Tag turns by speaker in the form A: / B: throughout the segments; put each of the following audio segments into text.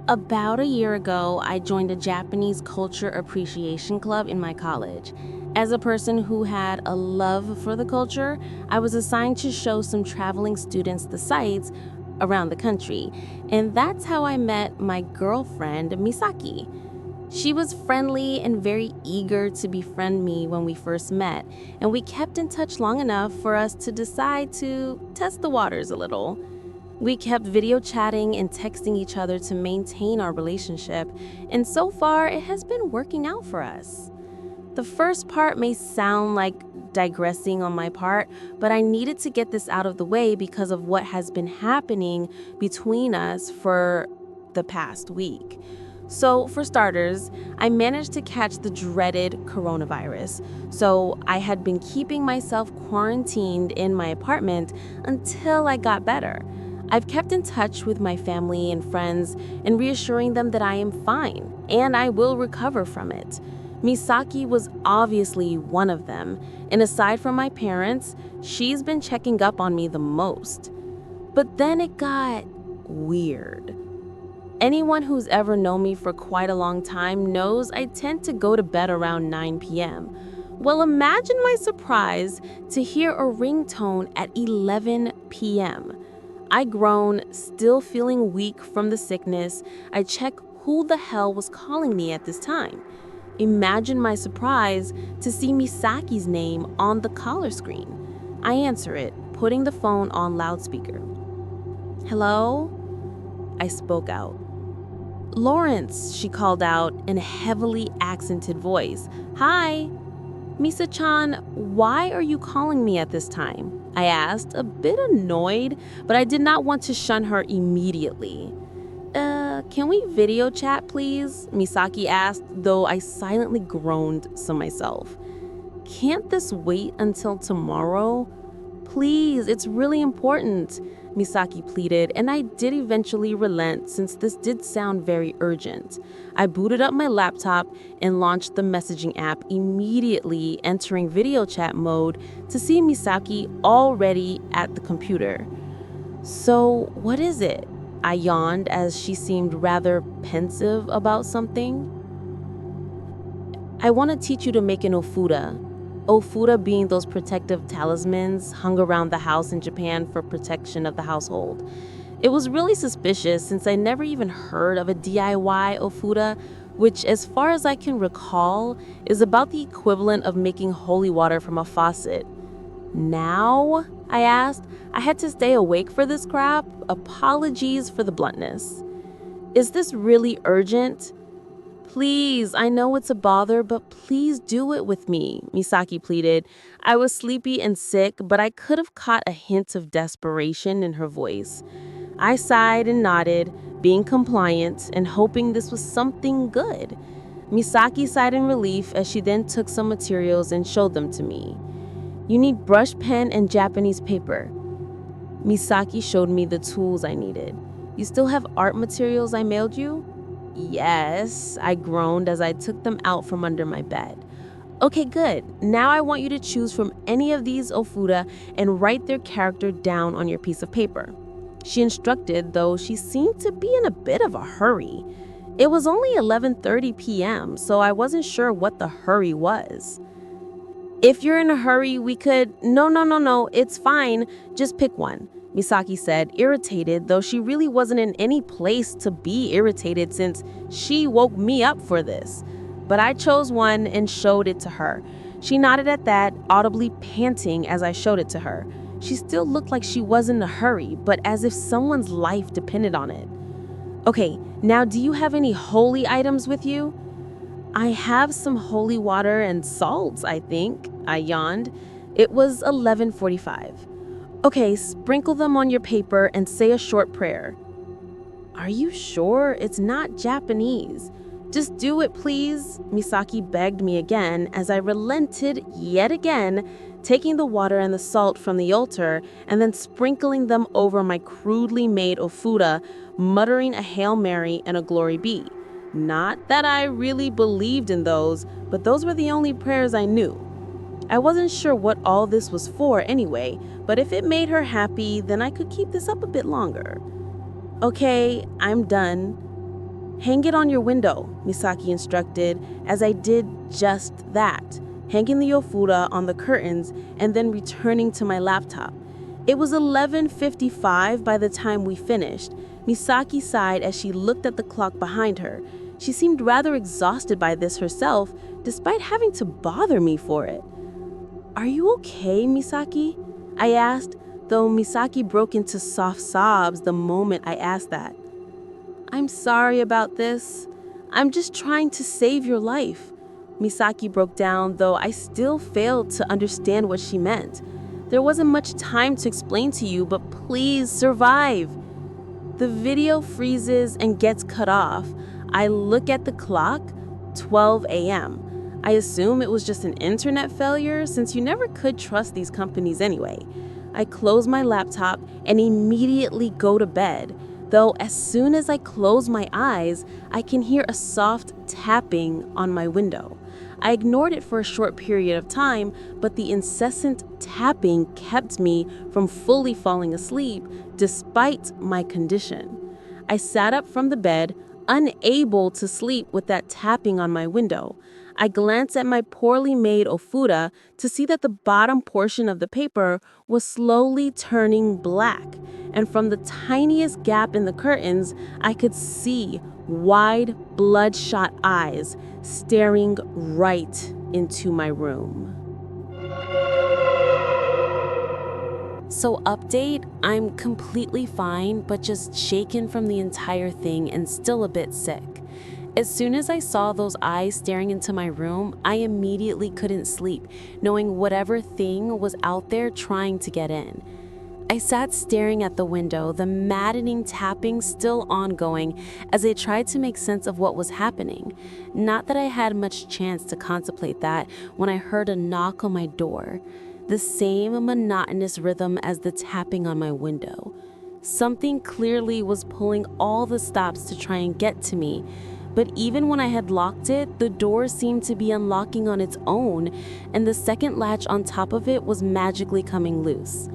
A: About a year ago, I joined a Japanese culture appreciation club in my college. As a person who had a love for the culture, I was assigned to show some traveling students the sights around the country. And that's how I met my girlfriend, Misaki. She was friendly and very eager to befriend me when we first met, and we kept in touch long enough for us to decide to test the waters a little. We kept video chatting and texting each other to maintain our relationship, and so far it has been working out for us. The first part may sound like digressing on my part, but I needed to get this out of the way because of what has been happening between us for the past week. So, for starters, I managed to catch the dreaded coronavirus. So, I had been keeping myself quarantined in my apartment until I got better. I've kept in touch with my family and friends and reassuring them that I am fine and I will recover from it. Misaki was obviously one of them, and aside from my parents, she's been checking up on me the most. But then it got weird. Anyone who's ever known me for quite a long time knows I tend to go to bed around 9 p.m. Well, imagine my surprise to hear a ringtone at 11 p.m. I groan, still feeling weak from the sickness. I check who the hell was calling me at this time. Imagine my surprise to see Misaki's name on the caller screen. I answer it, putting the phone on loudspeaker. "Hello?" I spoke out. "Lawrence," she called out in a heavily accented voice. "Hi." "Misa-chan, why are you calling me at this time?" I asked, a bit annoyed, but I did not want to shun her immediately. Can we video chat, please?" Misaki asked, though I silently groaned to myself. "Can't this wait until tomorrow? Please, it's really important," Misaki pleaded, and I did eventually relent since this did sound very urgent. I booted up my laptop and launched the messaging app, immediately entering video chat mode to see Misaki already at the computer. "So, what is it?" I yawned as she seemed rather pensive about something. "I want to teach you to make an ofuda." Ofuda being those protective talismans hung around the house in Japan for protection of the household. It was really suspicious since I never even heard of a DIY ofuda, which, as far as I can recall, is about the equivalent of making holy water from a faucet. "Now?" I asked. I had to stay awake for this crap. Apologies for the bluntness. "Is this really urgent?" "Please, I know it's a bother, but please do it with me," Misaki pleaded. I was sleepy and sick, but I could have caught a hint of desperation in her voice. I sighed and nodded, being compliant and hoping this was something good. Misaki sighed in relief as she then took some materials and showed them to me. "You need brush pen and Japanese paper." Misaki showed me the tools I needed. "You still have art materials I mailed you?" "Yes," I groaned as I took them out from under my bed. "Okay, good. Now I want you to choose from any of these ofuda and write their character down on your piece of paper." She instructed, though she seemed to be in a bit of a hurry. It was only 11:30 p.m., so I wasn't sure what the hurry was. "If you're in a hurry, we could—" No, it's fine. Just pick one," Misaki said, irritated, though she really wasn't in any place to be irritated since she woke me up for this. But I chose one and showed it to her. She nodded at that, audibly panting as I showed it to her. She still looked like she was in a hurry, but as if someone's life depended on it. "Okay, now do you have any holy items with you?" "I have some holy water and salts, I think," I yawned. It was 11:45. "Okay, sprinkle them on your paper and say a short prayer." "Are you sure? It's not Japanese." "Just do it, please," Misaki begged me again as I relented yet again, taking the water and the salt from the altar and then sprinkling them over my crudely made ofuda, muttering a Hail Mary and a Glory Be. Not that I really believed in those, but those were the only prayers I knew. I wasn't sure what all this was for anyway, but if it made her happy, then I could keep this up a bit longer. "Okay, I'm done." "Hang it on your window," Misaki instructed, as I did just that, hanging the ofura on the curtains and then returning to my laptop. It was 11:55 by the time we finished. Misaki sighed as she looked at the clock behind her. She seemed rather exhausted by this herself, despite having to bother me for it. "Are you okay, Misaki?" I asked, though Misaki broke into soft sobs the moment I asked that. "I'm sorry about this. I'm just trying to save your life." Misaki broke down, though I still failed to understand what she meant. "There wasn't much time to explain to you, but please survive." The video freezes and gets cut off. I look at the clock, 12 a.m. I assume it was just an internet failure, since you never could trust these companies anyway. I close my laptop and immediately go to bed, though as soon as I close my eyes, I can hear a soft tapping on my window. I ignored it for a short period of time, but the incessant tapping kept me from fully falling asleep despite my condition. I sat up from the bed, unable to sleep with that tapping on my window. I glanced at my poorly made ofura to see that the bottom portion of the paper was slowly turning black, and from the tiniest gap in the curtains, I could see wide, bloodshot eyes staring right into my room. So update, I'm completely fine, but just shaken from the entire thing and still a bit sick. As soon as I saw those eyes staring into my room, I immediately couldn't sleep, knowing whatever thing was out there trying to get in. I sat staring at the window, the maddening tapping still ongoing as I tried to make sense of what was happening. Not that I had much chance to contemplate that when I heard a knock on my door. The same monotonous rhythm as the tapping on my window. Something clearly was pulling all the stops to try and get to me. But even when I had locked it, the door seemed to be unlocking on its own, and the second latch on top of it was magically coming loose.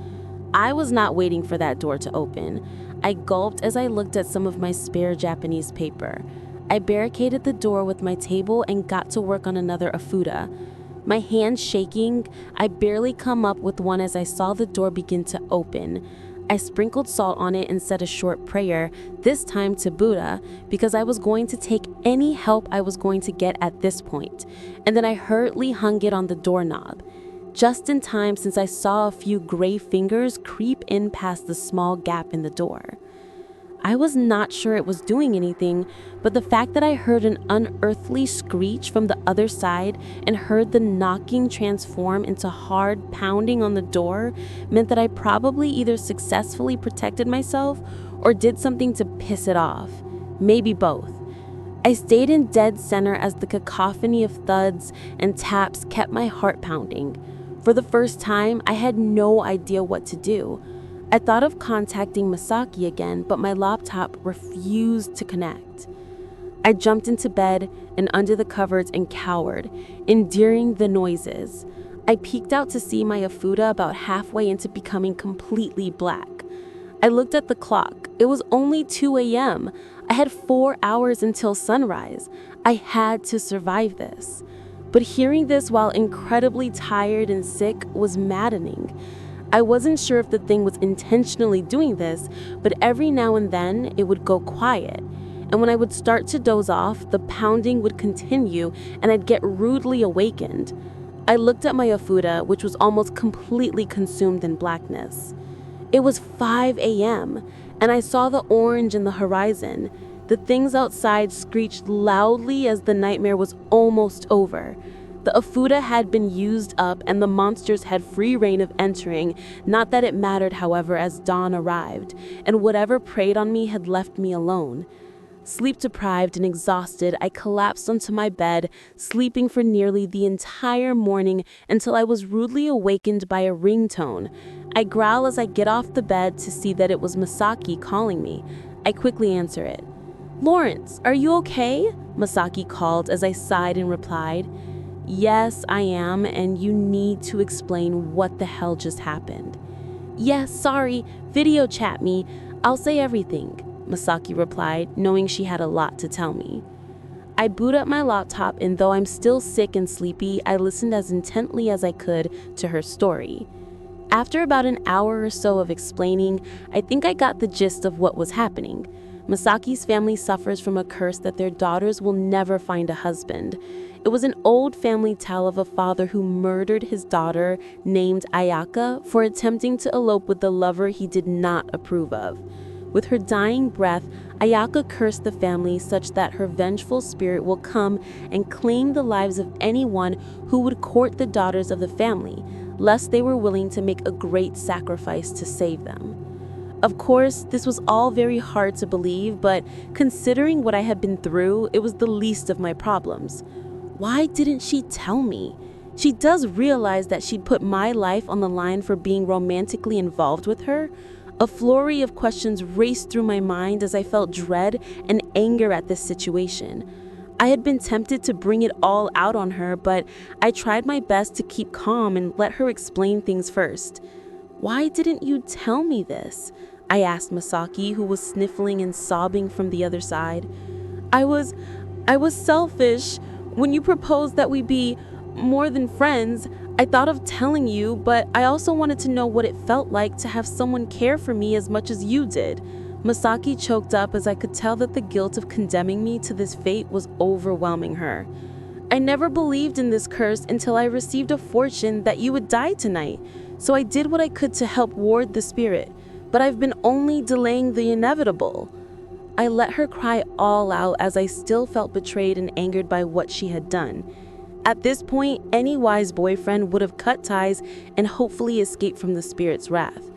A: I was not waiting for that door to open. I gulped as I looked at some of my spare Japanese paper. I barricaded the door with my table and got to work on another ofura. My hands shaking, I barely come up with one as I saw the door begin to open. I sprinkled salt on it and said a short prayer, this time to Buddha, because I was going to take any help I was going to get at this point. And then I hurriedly hung it on the doorknob. Just in time, since I saw a few gray fingers creep in past the small gap in the door. I was not sure it was doing anything, but the fact that I heard an unearthly screech from the other side and heard the knocking transform into hard pounding on the door meant that I probably either successfully protected myself or did something to piss it off. Maybe both. I stayed in dead center as the cacophony of thuds and taps kept my heart pounding. For the first time, I had no idea what to do. I thought of contacting Misaki again, but my laptop refused to connect. I jumped into bed and under the covers and cowered, enduring the noises. I peeked out to see my ofura about halfway into becoming completely black. I looked at the clock. It was only 2 a.m. I had 4 hours until sunrise. I had to survive this. But hearing this while incredibly tired and sick was maddening. I wasn't sure if the thing was intentionally doing this, but every now and then it would go quiet. And when I would start to doze off, the pounding would continue and I'd get rudely awakened. I looked at my ofura, which was almost completely consumed in blackness. It was 5 a.m., and I saw the orange in the horizon. The things outside screeched loudly as the nightmare was almost over. The ofura had been used up and the monsters had free reign of entering, not that it mattered, however, as dawn arrived, and whatever preyed on me had left me alone. Sleep deprived and exhausted, I collapsed onto my bed, sleeping for nearly the entire morning until I was rudely awakened by a ringtone. I growl as I get off the bed to see that it was Misaki calling me. I quickly answer it. "Lawrence, are you okay?" Misaki called as I sighed and replied. "Yes, I am, and you need to explain what the hell just happened." "Yes, sorry, video chat me. I'll say everything." Masaki replied, knowing she had a lot to tell me. I boot up my laptop, and though I'm still sick and sleepy, I listened as intently as I could to her story. After about an hour or so of explaining, I think I got the gist of what was happening. Masaki's family suffers from a curse that their daughters will never find a husband. It was an old family tale of a father who murdered his daughter, named Ayaka, for attempting to elope with the lover he did not approve of. With her dying breath, Ayaka cursed the family such that her vengeful spirit will come and claim the lives of anyone who would court the daughters of the family, lest they were willing to make a great sacrifice to save them. Of course, this was all very hard to believe, but considering what I had been through, it was the least of my problems. Why didn't she tell me? She does realize that she'd put my life on the line for being romantically involved with her. A flurry of questions raced through my mind as I felt dread and anger at this situation. I had been tempted to bring it all out on her, but I tried my best to keep calm and let her explain things first. "Why didn't you tell me this?" I asked Masaki, who was sniffling and sobbing from the other side. I was selfish. When you proposed that we be more than friends, I thought of telling you, but I also wanted to know what it felt like to have someone care for me as much as you did." Masaki choked up as I could tell that the guilt of condemning me to this fate was overwhelming her. "I never believed in this curse until I received a fortune that you would die tonight, so I did what I could to help ward the spirit, but I've been only delaying the inevitable." I let her cry all out as I still felt betrayed and angered by what she had done. At this point, any wise boyfriend would have cut ties and hopefully escaped from the spirit's wrath.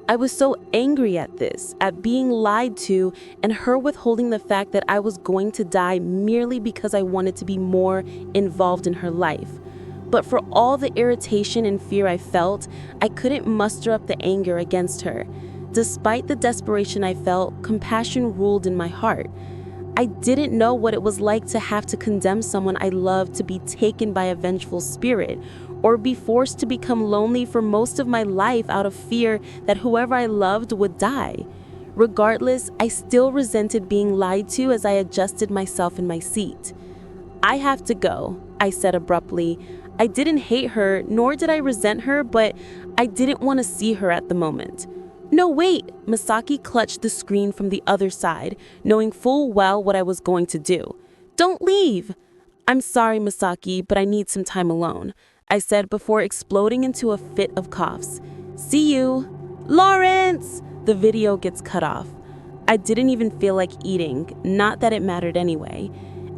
A: I was so angry at this, at being lied to, and her withholding the fact that I was going to die merely because I wanted to be more involved in her life. But for all the irritation and fear I felt, I couldn't muster up the anger against her. Despite the desperation I felt, compassion ruled in my heart. I didn't know what it was like to have to condemn someone I loved to be taken by a vengeful spirit, or be forced to become lonely for most of my life out of fear that whoever I loved would die. Regardless, I still resented being lied to as I adjusted myself in my seat. "I have to go," I said abruptly. I didn't hate her, nor did I resent her, but I didn't want to see her at the moment. "No, wait!" Masaki clutched the screen from the other side, knowing full well what I was going to do. "Don't leave!" "I'm sorry, Masaki, but I need some time alone," I said before exploding into a fit of coughs. "See you!" "Lawrence!" The video gets cut off. I didn't even feel like eating, not that it mattered anyway.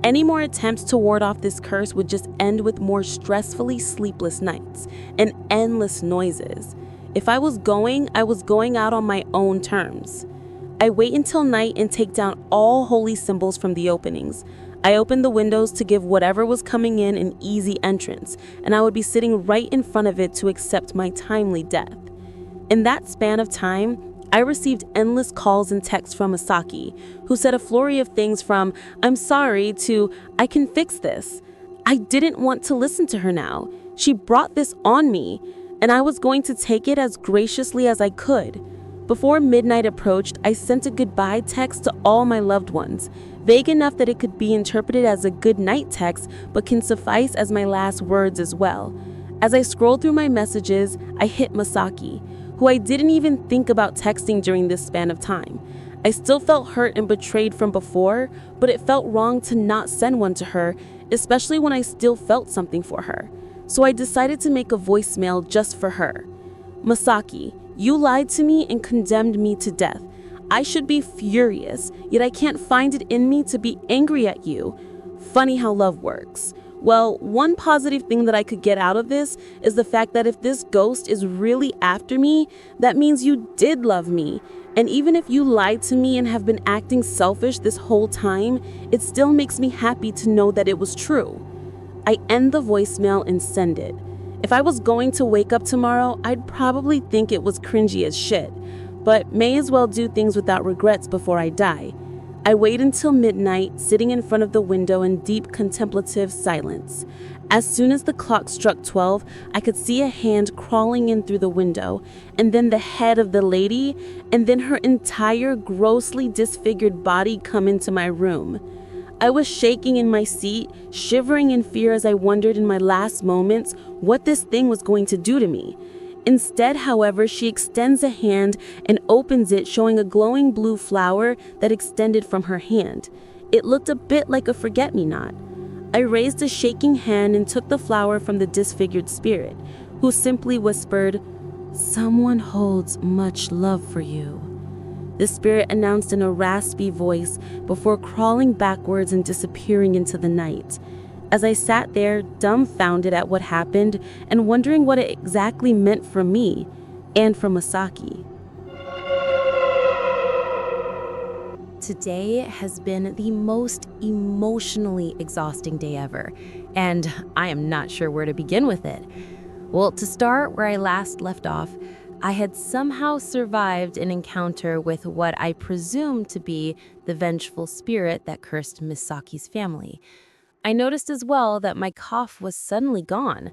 A: Any more attempts to ward off this curse would just end with more stressfully sleepless nights and endless noises. If I was going out on my own terms. I wait until night and take down all holy symbols from the openings. I opened the windows to give whatever was coming in an easy entrance, and I would be sitting right in front of it to accept my timely death. In that span of time, I received endless calls and texts from Masaki, who said a flurry of things from "I'm sorry" to "I can fix this." I didn't want to listen to her now. She brought this on me, and I was going to take it as graciously as I could. Before midnight approached, I sent a goodbye text to all my loved ones, vague enough that it could be interpreted as a good night text, but can suffice as my last words as well. As I scrolled through my messages, I hit Masaki, who I didn't even think about texting during this span of time. I still felt hurt and betrayed from before, but it felt wrong to not send one to her, especially when I still felt something for her. So I decided to make a voicemail just for her. "Masaki, you lied to me and condemned me to death. I should be furious, yet I can't find it in me to be angry at you. Funny how love works. Well, one positive thing that I could get out of this is the fact that if this ghost is really after me, that means you did love me. And even if you lied to me and have been acting selfish this whole time, it still makes me happy to know that it was true." I end the voicemail and send it. If I was going to wake up tomorrow, I'd probably think it was cringy as shit, but may as well do things without regrets before I die. I waited until midnight, sitting in front of the window in deep contemplative silence. As soon as the clock struck 12, I could see a hand crawling in through the window, and then the head of the lady, and then her entire grossly disfigured body come into my room. I was shaking in my seat, shivering in fear as I wondered in my last moments what this thing was going to do to me. Instead, however, she extends a hand and opens it, showing a glowing blue flower that extended from her hand. It looked a bit like a forget-me-not. I raised a shaking hand and took the flower from the disfigured spirit, who simply whispered, "Someone holds much love for you." The spirit announced in a raspy voice before crawling backwards and disappearing into the night. As I sat there, dumbfounded at what happened and wondering what it exactly meant for me and for Misaki.
B: Today has been the most emotionally exhausting day ever, and I am not sure where to begin with it. Well, to start where I last left off, I had somehow survived an encounter with what I presume to be the vengeful spirit that cursed Misaki's family. I noticed as well that my cough was suddenly gone.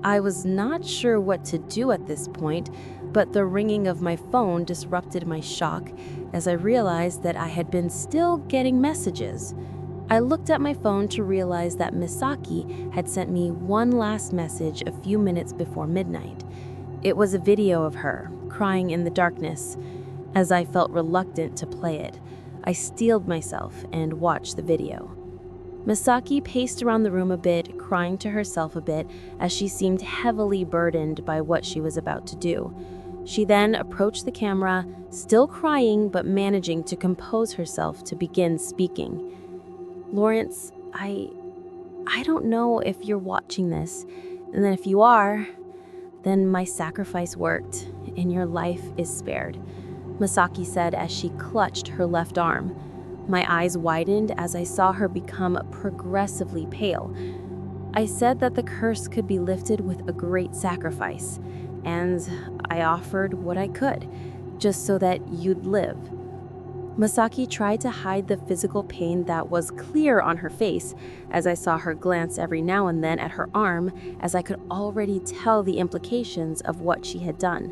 B: I was not sure what to do at this point, but the ringing of my phone disrupted my shock as I realized that I had been still getting messages. I looked at my phone to realize that Misaki had sent me one last message a few minutes before midnight. It was a video of her, crying in the darkness. As I felt reluctant to play it, I steeled myself and watched the video. Misaki paced around the room a bit, crying to herself a bit as she seemed heavily burdened by what she was about to do. She then approached the camera, still crying but managing to compose herself to begin speaking. "Lawrence, I don't know if you're watching this, and if you are, then my sacrifice worked, and your life is spared," Misaki said as she clutched her left arm. My eyes widened as I saw her become progressively pale. I said that the curse could be lifted with a great sacrifice, and I offered what I could, just so that you'd live. Misaki tried to hide the physical pain that was clear on her face as I saw her glance every now and then at her arm, as I could already tell the implications of what she had done.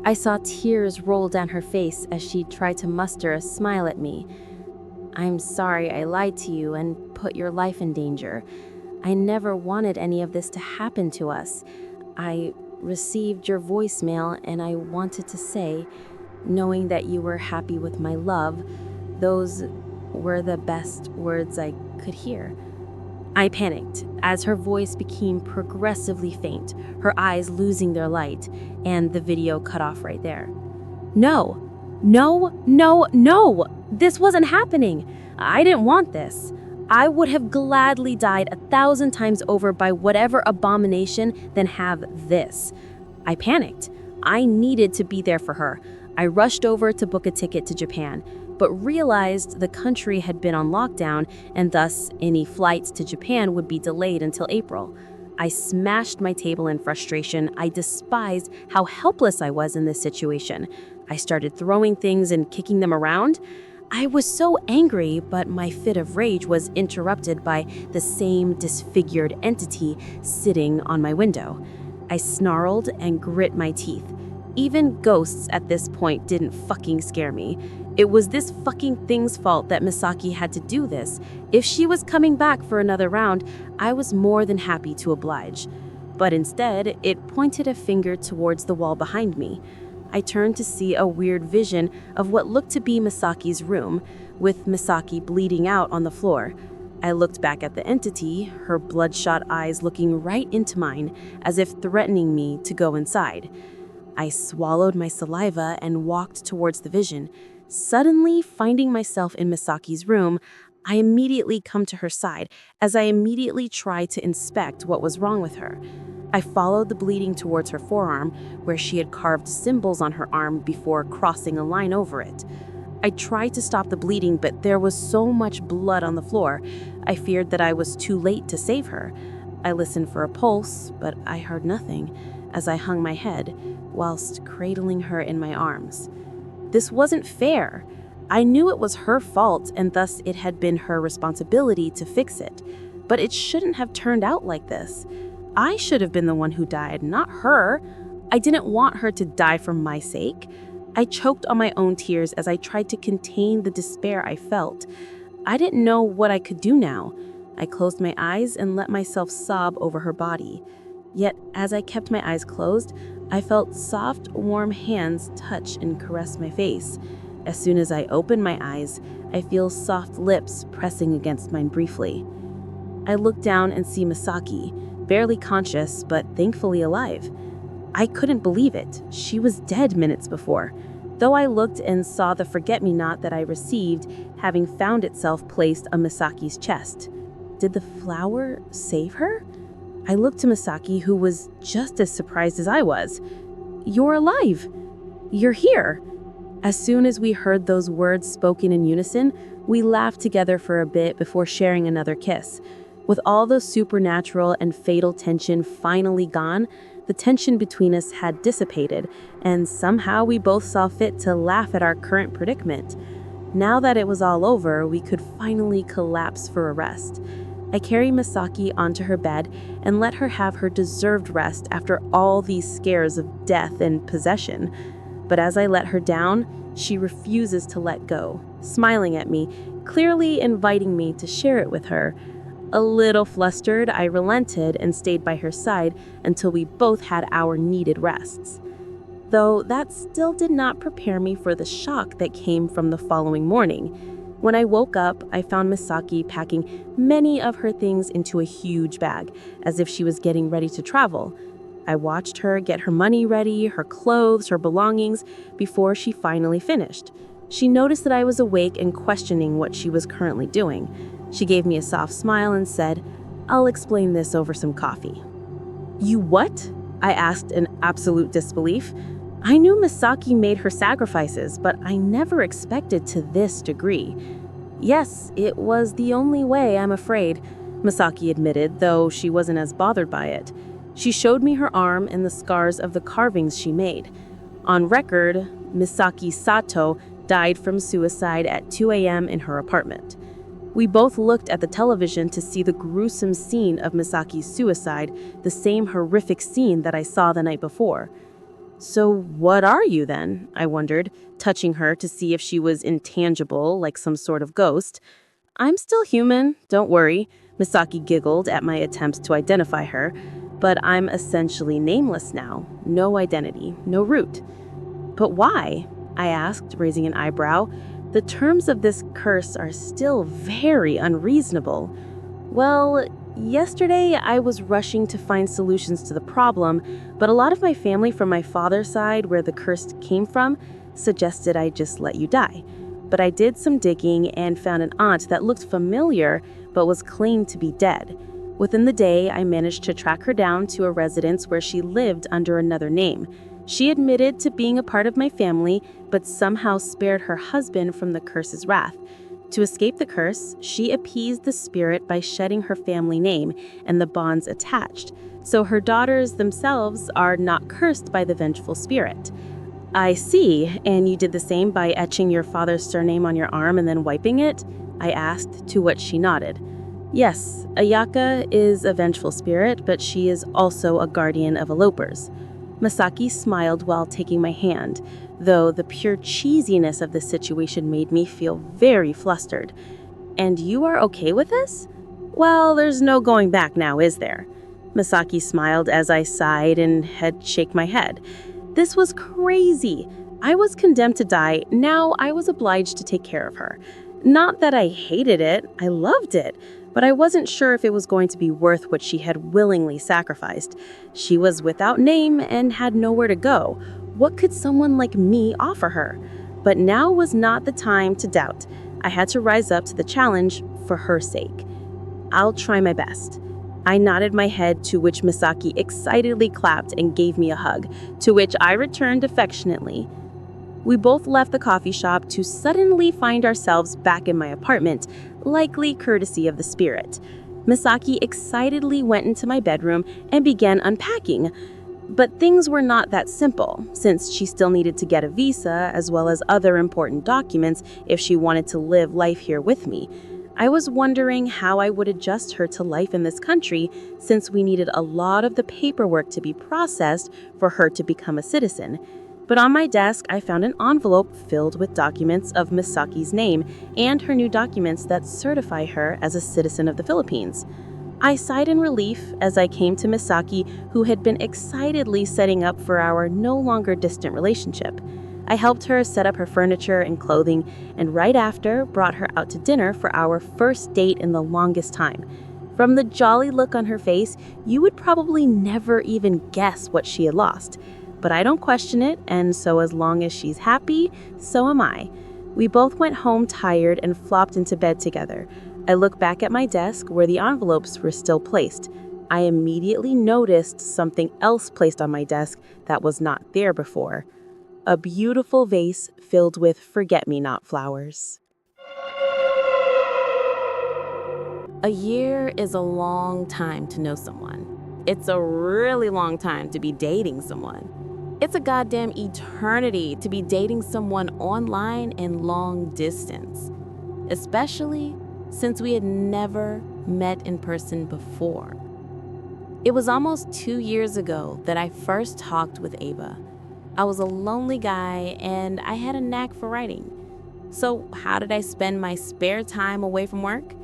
B: I saw tears roll down her face as she tried to muster a smile at me. "I'm sorry I lied to you and put your life in danger. I never wanted any of this to happen to us. I received your voicemail and I wanted to say, knowing that you were happy with my love, those were the best words I could hear." I panicked as her voice became progressively faint, her eyes losing their light, and the video cut off right there. "No, no, no, no! This wasn't happening. I didn't want this. I would have gladly died 1,000 times over by whatever abomination than have this." I panicked. I needed to be there for her. I rushed over to book a ticket to Japan, but realized the country had been on lockdown and thus any flights to Japan would be delayed until April. I smashed my table in frustration. I despised how helpless I was in this situation. I started throwing things and kicking them around. I was so angry, but my fit of rage was interrupted by the same disfigured entity sitting on my window. I snarled and grit my teeth. Even ghosts at this point didn't fucking scare me. It was this fucking thing's fault that Misaki had to do this. If she was coming back for another round, I was more than happy to oblige. But instead, it pointed a finger towards the wall behind me. I turned to see a weird vision of what looked to be Misaki's room, with Misaki bleeding out on the floor. I looked back at the entity, her bloodshot eyes looking right into mine, as if threatening me to go inside. I swallowed my saliva and walked towards the vision. Suddenly, finding myself in Misaki's room, I immediately come to her side, as I immediately try to inspect what was wrong with her. I followed the bleeding towards her forearm, where she had carved symbols on her arm before crossing a line over it. I tried to stop the bleeding, but there was so much blood on the floor, I feared that I was too late to save her. I listened for a pulse, but I heard nothing, as I hung my head, whilst cradling her in my arms. This wasn't fair.
A: I knew it was her fault and thus it had been her responsibility to fix it. But it shouldn't have turned out like this. I should have been the one who died, not her. I didn't want her to die for my sake. I choked on my own tears as I tried to contain the despair I felt. I didn't know what I could do now. I closed my eyes and let myself sob over her body. Yet, as I kept my eyes closed, I felt soft, warm hands touch and caress my face. As soon as I open my eyes, I feel soft lips pressing against mine briefly. I look down and see Misaki, barely conscious but thankfully alive. I couldn't believe it. She was dead minutes before, though I looked and saw the forget-me-not that I received having found itself placed on Misaki's chest. Did the flower save her? I looked to Misaki, who was just as surprised as I was. "You're alive! You're here!" As soon as we heard those words spoken in unison, we laughed together for a bit before sharing another kiss. With all the supernatural and fatal tension finally gone, the tension between us had dissipated, and somehow we both saw fit to laugh at our current predicament. Now that it was all over, we could finally collapse for a rest. I carried Misaki onto her bed and let her have her deserved rest after all these scares of death and possession. But as I let her down, she refuses to let go, smiling at me, clearly inviting me to share it with her. A little flustered, I relented and stayed by her side until we both had our needed rests. Though that still did not prepare me for the shock that came from the following morning. When I woke up, I found Misaki packing many of her things into a huge bag, as if she was getting ready to travel. I watched her get her money ready, her clothes, her belongings, before she finally finished. She noticed that I was awake and questioning what she was currently doing. She gave me a soft smile and said, "I'll explain this over some coffee." "You what?" I asked in absolute disbelief. I knew Misaki made her sacrifices, but I never expected to this degree. "Yes, it was the only way, I'm afraid," Misaki admitted, though she wasn't as bothered by it. She showed me her arm and the scars of the carvings she made. On record, Misaki Sato died from suicide at 2 a.m. in her apartment. We both looked at the television to see the gruesome scene of Misaki's suicide, the same horrific scene that I saw the night before. "So what are you then?" I wondered, touching her to see if she was intangible, like some sort of ghost. "I'm still human, don't worry," Misaki giggled at my attempts to identify her. "But I'm essentially nameless now. No identity, no root." "But why?" I asked, raising an eyebrow. "The terms of this curse are still very unreasonable." "Well, yesterday I was rushing to find solutions to the problem, but a lot of my family from my father's side, where the curse came from, suggested I just let you die. But I did some digging and found an aunt that looked familiar but was claimed to be dead. Within the day, I managed to track her down to a residence where she lived under another name. She admitted to being a part of my family, but somehow spared her husband from the curse's wrath. To escape the curse, she appeased the spirit by shedding her family name and the bonds attached, so her daughters themselves are not cursed by the vengeful spirit." "I see, and you did the same by etching your father's surname on your arm and then wiping it?" I asked, to which she nodded. "Yes, Ayaka is a vengeful spirit, but she is also a guardian of elopers." Misaki smiled while taking my hand, though the pure cheesiness of the situation made me feel very flustered. "And you are okay with this?" "Well, there's no going back now, is there?" Misaki smiled as I sighed and shake my head. This was crazy. I was condemned to die, now I was obliged to take care of her. Not that I hated it, I loved it, but I wasn't sure if it was going to be worth what she had willingly sacrificed. She was without name and had nowhere to go. What could someone like me offer her? But now was not the time to doubt. I had to rise up to the challenge for her sake. "I'll try my best." I nodded my head, to which Misaki excitedly clapped and gave me a hug, to which I returned affectionately. We both left the coffee shop to suddenly find ourselves back in my apartment, likely courtesy of the spirit. Misaki excitedly went into my bedroom and began unpacking. But things were not that simple, since she still needed to get a visa as well as other important documents if she wanted to live life here with me. I was wondering how I would adjust her to life in this country since we needed a lot of the paperwork to be processed for her to become a citizen. But on my desk, I found an envelope filled with documents of Misaki's name and her new documents that certify her as a citizen of the Philippines. I sighed in relief as I came to Misaki, who had been excitedly setting up for our no longer distant relationship. I helped her set up her furniture and clothing, and right after, brought her out to dinner for our first date in the longest time. From the jolly look on her face, you would probably never even guess what she had lost. But I don't question it, and so as long as she's happy, so am I. We both went home tired and flopped into bed together. I look back at my desk where the envelopes were still placed. I immediately noticed something else placed on my desk that was not there before. A beautiful vase filled with forget-me-not flowers.
B: A year is a long time to know someone. It's a really long time to be dating someone. It's a goddamn eternity to be dating someone online and long distance, especially since we had never met in person before. It was almost 2 years ago that I first talked with Ava. I was a lonely guy and I had a knack for writing. So how did I spend my spare time away from work?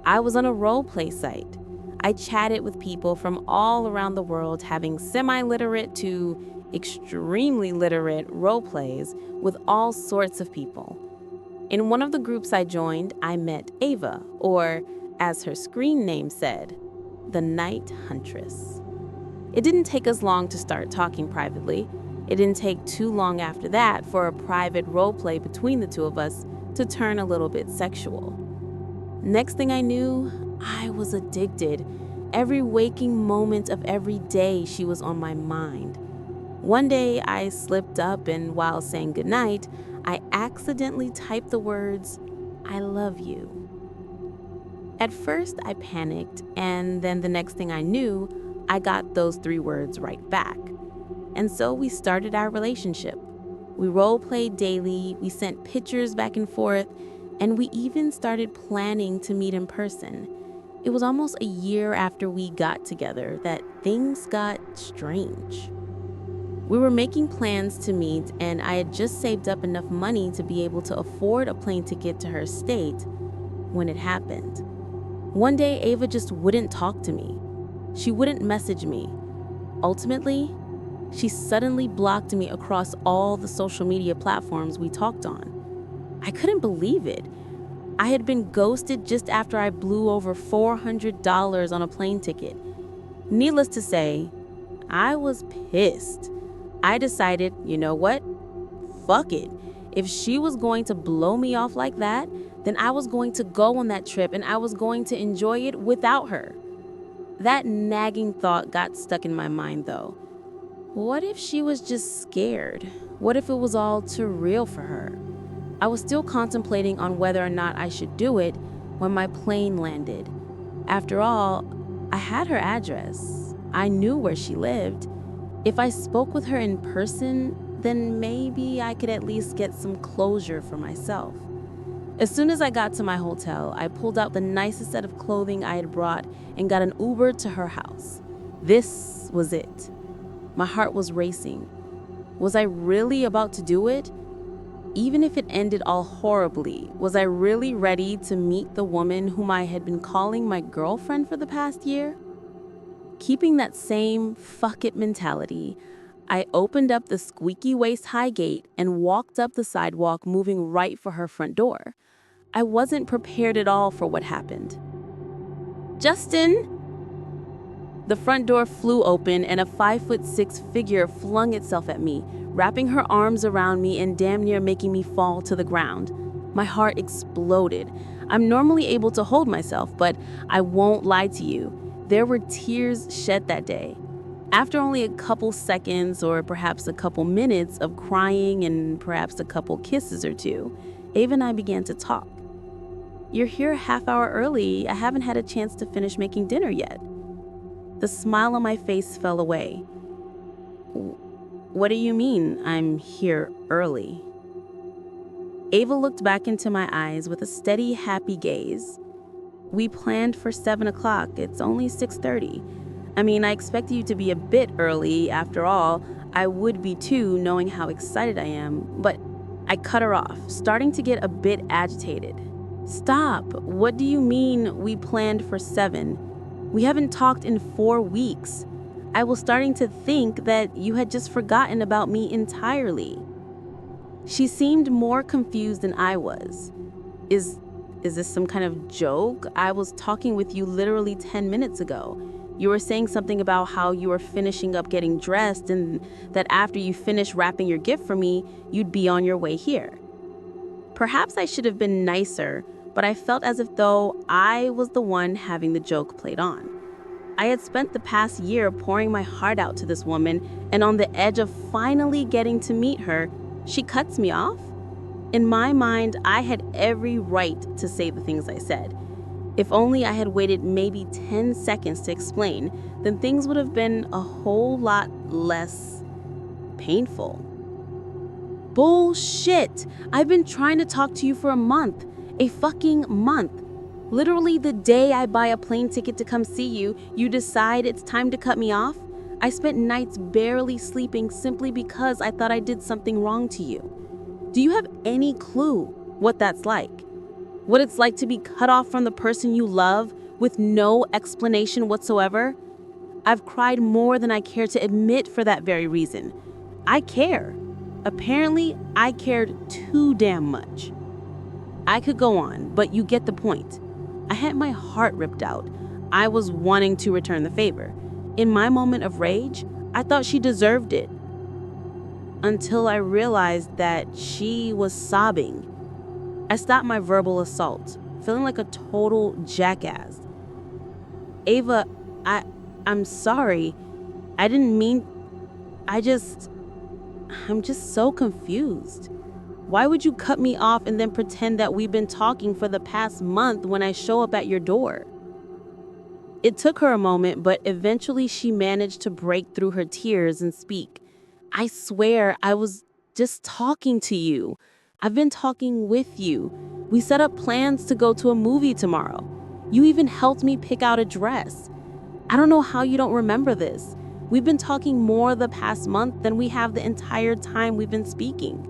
B: I was on a role play site. I chatted with people from all around the world having semi-literate to extremely literate role plays with all sorts of people. In one of the groups I joined, I met Ava, or as her screen name said, the Night Huntress. It didn't take us long to start talking privately. It didn't take too long after that for a private roleplay between the two of us to turn a little bit sexual. Next thing I knew, I was addicted. Every waking moment of every day, she was on my mind. One day, I slipped up and while saying goodnight, I accidentally typed the words, "I love you." At first, I panicked, and then the next thing I knew, I got those 3 words right back. And so we started our relationship. We role-played daily, we sent pictures back and forth, and we even started planning to meet in person. It was almost a year after we got together that things got strange. We were making plans to meet, and I had just saved up enough money to be able to afford a plane ticket to her state when it happened. One day, Ava just wouldn't talk to me. She wouldn't message me. Ultimately, she suddenly blocked me across all the social media platforms we talked on. I couldn't believe it. I had been ghosted just after I blew over $400 on a plane ticket. Needless to say, I was pissed. I decided, you know what? Fuck it. If she was going to blow me off like that, then I was going to go on that trip and I was going to enjoy it without her. That nagging thought got stuck in my mind though. What if she was just scared? What if it was all too real for her? I was still contemplating on whether or not I should do it when my plane landed. After all, I had her address. I knew where she lived. If I spoke with her in person, then maybe I could at least get some closure for myself. As soon as I got to my hotel, I pulled out the nicest set of clothing I had brought and got an Uber to her house. This was it. My heart was racing. Was I really about to do it? Even if it ended all horribly, was I really ready to meet the woman whom I had been calling my girlfriend for the past year? Keeping that same fuck it mentality, I opened up the squeaky waist-high gate and walked up the sidewalk, moving right for her front door. I wasn't prepared at all for what happened. "Justin!" The front door flew open and a 5'6" figure flung itself at me, wrapping her arms around me and damn near making me fall to the ground. My heart exploded. I'm normally able to hold myself, but I won't lie to you. There were tears shed that day. After only a couple seconds or perhaps a couple minutes of crying and perhaps a couple kisses or two, Ava and I began to talk. "You're here a half hour early. I haven't had a chance to finish making dinner yet." The smile on my face fell away.
A: What do you mean I'm here early? Ava looked back into my eyes with a steady, happy gaze. We planned for 7 o'clock. It's only 6:30. I mean, I expected you to be a bit early. After all, I would be too, knowing how excited I am. But I cut her off, starting to get a bit agitated. Stop. What do you mean we planned for 7? We haven't talked in 4 weeks. I was starting to think that you had just forgotten about me entirely. She seemed more confused than I was. Is this some kind of joke? I was talking with you literally 10 minutes ago. You were saying something about how you were finishing up getting dressed and that after you finished wrapping your gift for me, you'd be on your way here. Perhaps I should have been nicer, but I felt as if though I was the one having the joke played on. I had spent the past year pouring my heart out to this woman, and on the edge of finally getting to meet her, she cuts me off? In my mind, I had every right to say the things I said. If only I had waited maybe 10 seconds to explain, then things would have been a whole lot less painful. Bullshit! I've been trying to talk to you for a month. A fucking month. Literally the day I buy a plane ticket to come see you, you decide it's time to cut me off? I spent nights barely sleeping simply because I thought I did something wrong to you. Do you have any clue what that's like? What it's like to be cut off from the person you love with no explanation whatsoever? I've cried more than I care to admit for that very reason. I care. Apparently, I cared too damn much. I could go on, but you get the point. I had my heart ripped out. I was wanting to return the favor. In my moment of rage, I thought she deserved it. Until I realized that she was sobbing. I stopped my verbal assault, feeling like a total jackass. Ava, I'm sorry. I didn't mean... I'm just so confused. Why would you cut me off and then pretend that we've been talking for the past month when I show up at your door? It took her a moment, but eventually she managed to break through her tears and speak. I swear I was just talking to you. I've been talking with you. We set up plans to go to a movie tomorrow. You even helped me pick out a dress. I don't know how you don't remember this. We've been talking more the past month than we have the entire time we've been speaking.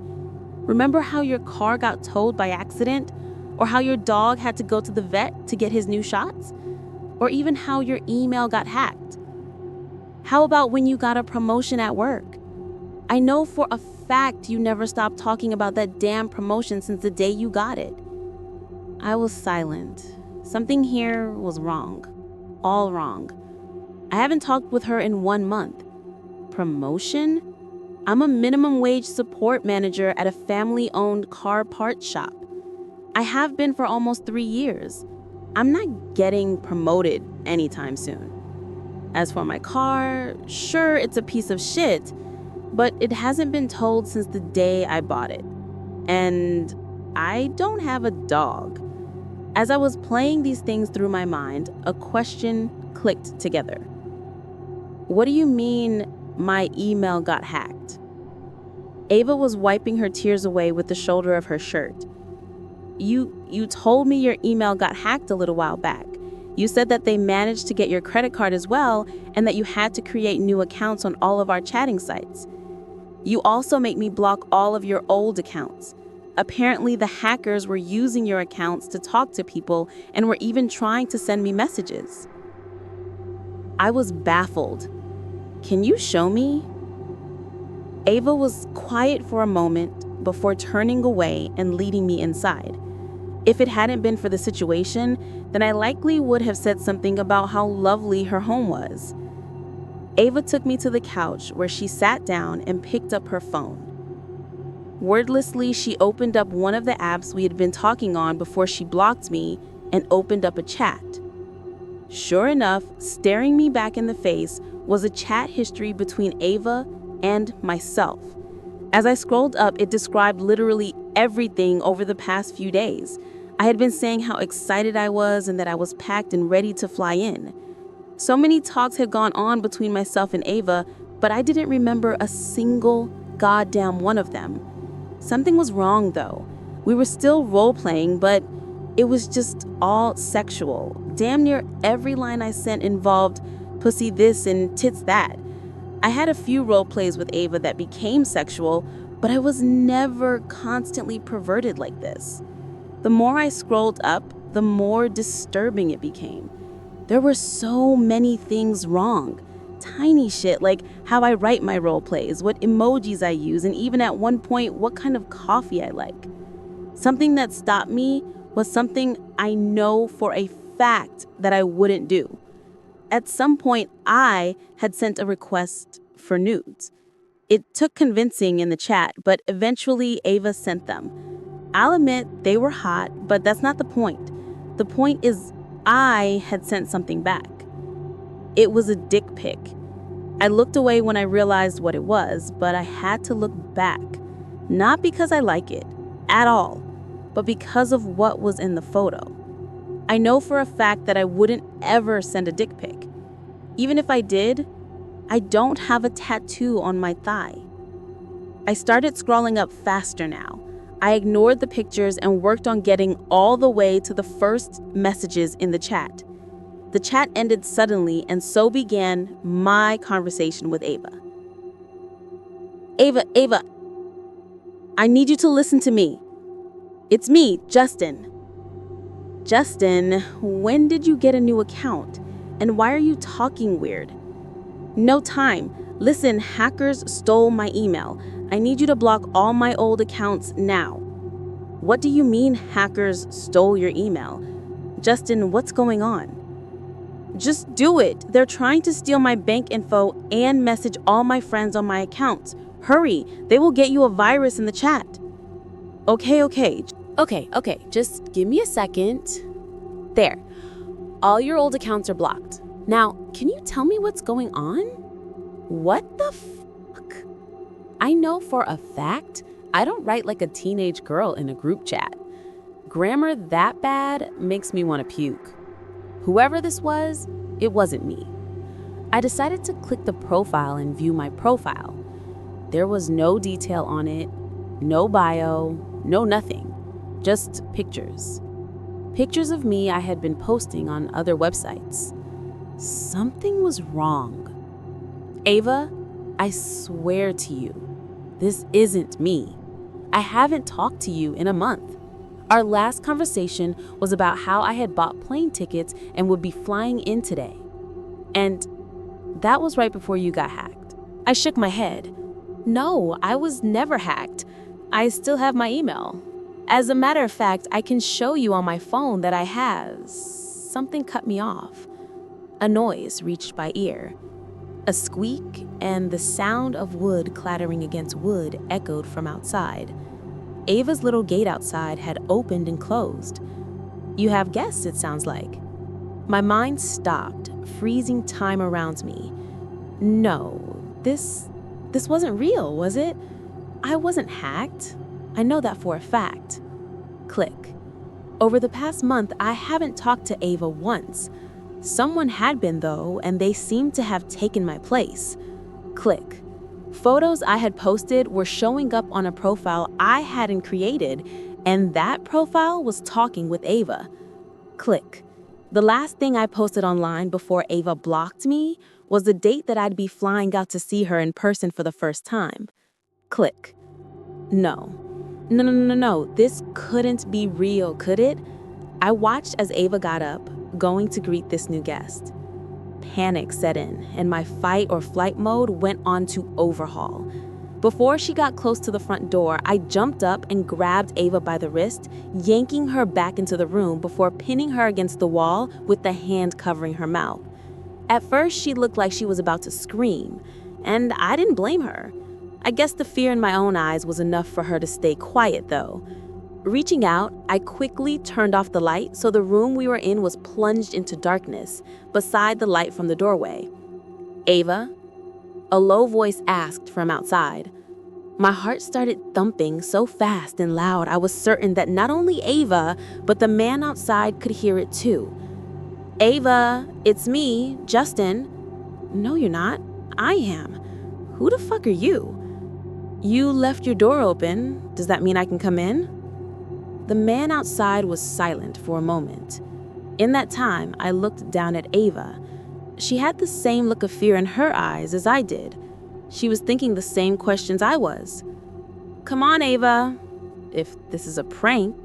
A: Remember how your car got towed by accident? Or how your dog had to go to the vet to get his new shots? Or even how your email got hacked? How about when you got a promotion at work? I know for a fact you never stopped talking about that damn promotion since the day you got it. I was silent. Something here was wrong. All wrong. I haven't talked with her in 1 month. Promotion? I'm a minimum wage support manager at a family-owned car parts shop. I have been for almost 3 years. I'm not getting promoted anytime soon. As for my car, sure, it's a piece of shit, but it hasn't been towed since the day I bought it. And I don't have a dog. As I was playing these things through my mind, a question clicked together. What do you mean my email got hacked? Ava was wiping her tears away with the shoulder of her shirt. You told me your email got hacked a little while back. You said that they managed to get your credit card as well and that you had to create new accounts on all of our chatting sites. You also make me block all of your old accounts. Apparently, the hackers were using your accounts to talk to people and were even trying to send me messages. I was baffled. Can you show me? Ava was quiet for a moment before turning away and leading me inside. If it hadn't been for the situation, then I likely would have said something about how lovely her home was. Ava took me to the couch where she sat down and picked up her phone. Wordlessly, she opened up one of the apps we had been talking on before she blocked me and opened up a chat. Sure enough, staring me back in the face was a chat history between Ava and myself. As I scrolled up, it described literally everything over the past few days. I had been saying how excited I was and that I was packed and ready to fly in. So many talks had gone on between myself and Ava, but I didn't remember a single goddamn one of them. Something was wrong, though. We were still role-playing, but it was just all sexual. Damn near every line I sent involved pussy this and tits that. I had a few role plays with Ava that became sexual, but I was never constantly perverted like this. The more I scrolled up, the more disturbing it became. There were so many things wrong. Tiny shit like how I write my role plays, what emojis I use, and even at one point, what kind of coffee I like. Something that stopped me was something I know for a fact that I wouldn't do. At some point, I had sent a request for nudes. It took convincing in the chat, but eventually Ava sent them. I'll admit they were hot, but that's not the point. The point is I had sent something back. It was a dick pic. I looked away when I realized what it was, but I had to look back. Not because I like it, at all, but because of what was in the photo. I know for a fact that I wouldn't ever send a dick pic. Even if I did, I don't have a tattoo on my thigh. I started scrolling up faster now. I ignored the pictures and worked on getting all the way to the first messages in the chat. The chat ended suddenly, and so began my conversation with Ava. Ava, I need you to listen to me. It's me, Justin. Justin, when did you get a new account? And why are you talking weird? No time. Listen, hackers stole my email. I need you to block all my old accounts now. What do you mean hackers stole your email? Justin, what's going on? Just do it. They're trying to steal my bank info and message all my friends on my accounts. Hurry, they will get you a virus in the chat. Okay.
B: Okay, just give me a second. There. All your old accounts are blocked. Now, can you tell me what's going on? What the fuck? I know for a fact I don't write like a teenage girl in a group chat. Grammar that bad makes me want to puke. Whoever this was, it wasn't me. I decided to click the profile and view my profile. There was no detail on it, no bio, no nothing. Just pictures. Pictures of me I had been posting on other websites. Something was wrong. Ava, I swear to you, this isn't me. I haven't talked to you in a month. Our last conversation was about how I had bought plane tickets and would be flying in today. And that was right before you got hacked. I shook my head. No, I was never hacked. I still have my email. As a matter of fact, I can show you on my phone that I have. Something cut me off. A noise reached my ear. A squeak and the sound of wood clattering against wood echoed from outside. Ava's little gate outside had opened and closed. You have guests, it sounds like. My mind stopped, freezing time around me. No, this wasn't real, was it? I wasn't hacked. I know that for a fact. Click. Over the past month, I haven't talked to Ava once. Someone had been, though, and they seemed to have taken my place. Click. Photos I had posted were showing up on a profile I hadn't created, and that profile was talking with Ava. Click. The last thing I posted online before Ava blocked me was the date that I'd be flying out to see her in person for the first time. Click. No. This couldn't be real, could it? I watched as Ava got up, going to greet this new guest. Panic set in, and my fight or flight mode went on to overhaul. Before she got close to the front door, I jumped up and grabbed Ava by the wrist, yanking her back into the room before pinning her against the wall with the hand covering her mouth. At first, she looked like she was about to scream, and I didn't blame her. I guess the fear in my own eyes was enough for her to stay quiet, though. Reaching out, I quickly turned off the light so the room we were in was plunged into darkness, beside the light from the doorway. Ava? A low voice asked from outside. My heart started thumping so fast and loud I was certain that not only Ava, but the man outside could hear it too. Ava, it's me, Justin. No, you're not. I am.
A: Who the fuck are you? You left your door open. Does that mean I can come in? The man outside was silent for a moment. In that time, I looked down at Ava. She had the same look of fear in her eyes as I did. She was thinking the same questions I was. Come on, Ava. If this is a prank.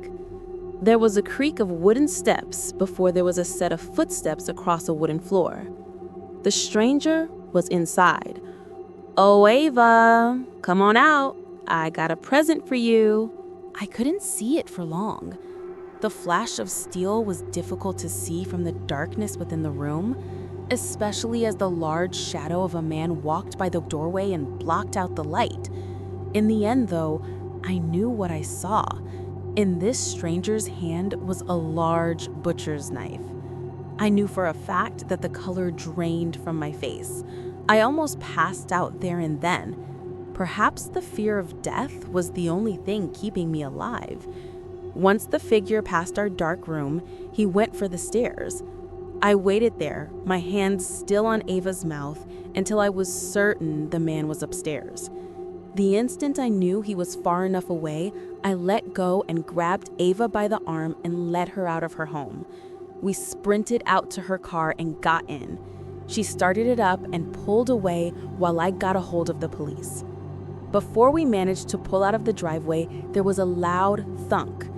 A: There was a creak of wooden steps before there was a set of footsteps across a wooden floor. The stranger was inside. Oh, Ava, come on out. I got a present for you. I couldn't see it for long. The flash of steel was difficult to see from the darkness within the room, especially as the large shadow of a man walked by the doorway and blocked out the light. In the end, though, I knew what I saw. In this stranger's hand was a large butcher's knife. I knew for a fact that the color drained from my face. I almost passed out there and then. Perhaps the fear of death was the only thing keeping me alive. Once the figure passed our dark room, he went for the stairs. I waited there, my hands still on Ava's mouth, until I was certain the man was upstairs. The instant I knew he was far enough away, I let go and grabbed Ava by the arm and led her out of her home. We sprinted out to her car and got in. She started it up and pulled away while I got a hold of the police. Before we managed to pull out of the driveway, there was a loud thunk.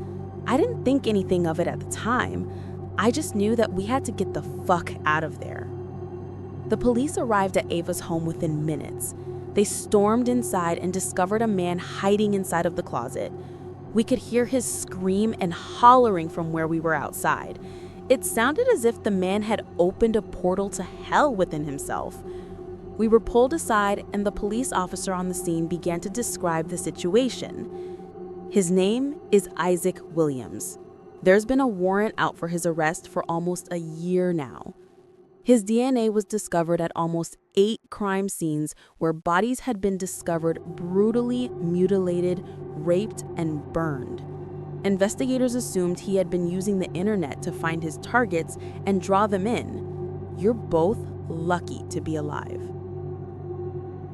A: I didn't think anything of it at the time. I just knew that we had to get the fuck out of there. The police arrived at Ava's home within minutes. They stormed inside and discovered a man hiding inside of the closet. We could hear his scream and hollering from where we were outside. It sounded as if the man had opened a portal to hell within himself. We were pulled aside and the police officer on the scene began to describe the situation. His name is Isaac Williams. There's been a warrant out for his arrest for almost a year now. His DNA was discovered at almost 8 crime scenes where bodies had been discovered brutally mutilated, raped, and burned. Investigators assumed he had been using the internet to find his targets and draw them in. You're both lucky to be alive.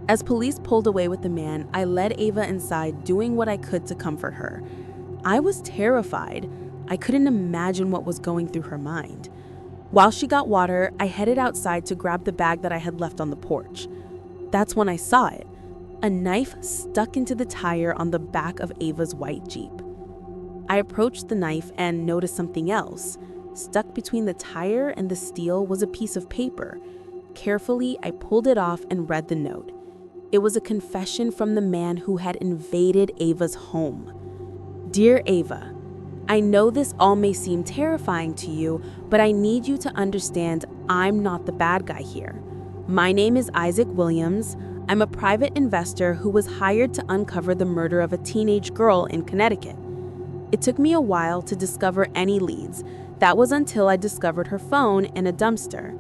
A: As police pulled away with the man, I led Ava inside, doing what I could to comfort her. I was terrified. I couldn't imagine what was going through her mind. While she got water, I headed outside to grab the bag that I had left on the porch. That's when I saw it. A knife stuck into the tire on the back of Ava's white Jeep. I approached the knife and noticed something else. Stuck between the tire and the steel was a piece of paper. Carefully, I pulled it off and read the note. It was a confession from the man who had invaded Ava's home. Dear Ava, I know this all may seem terrifying to you, but I need you to understand I'm not the bad guy here. My name is Isaac Williams. I'm a private investor who was hired to uncover the murder of a teenage girl in Connecticut. It took me a while to discover any leads. That was until I discovered her phone in a dumpster.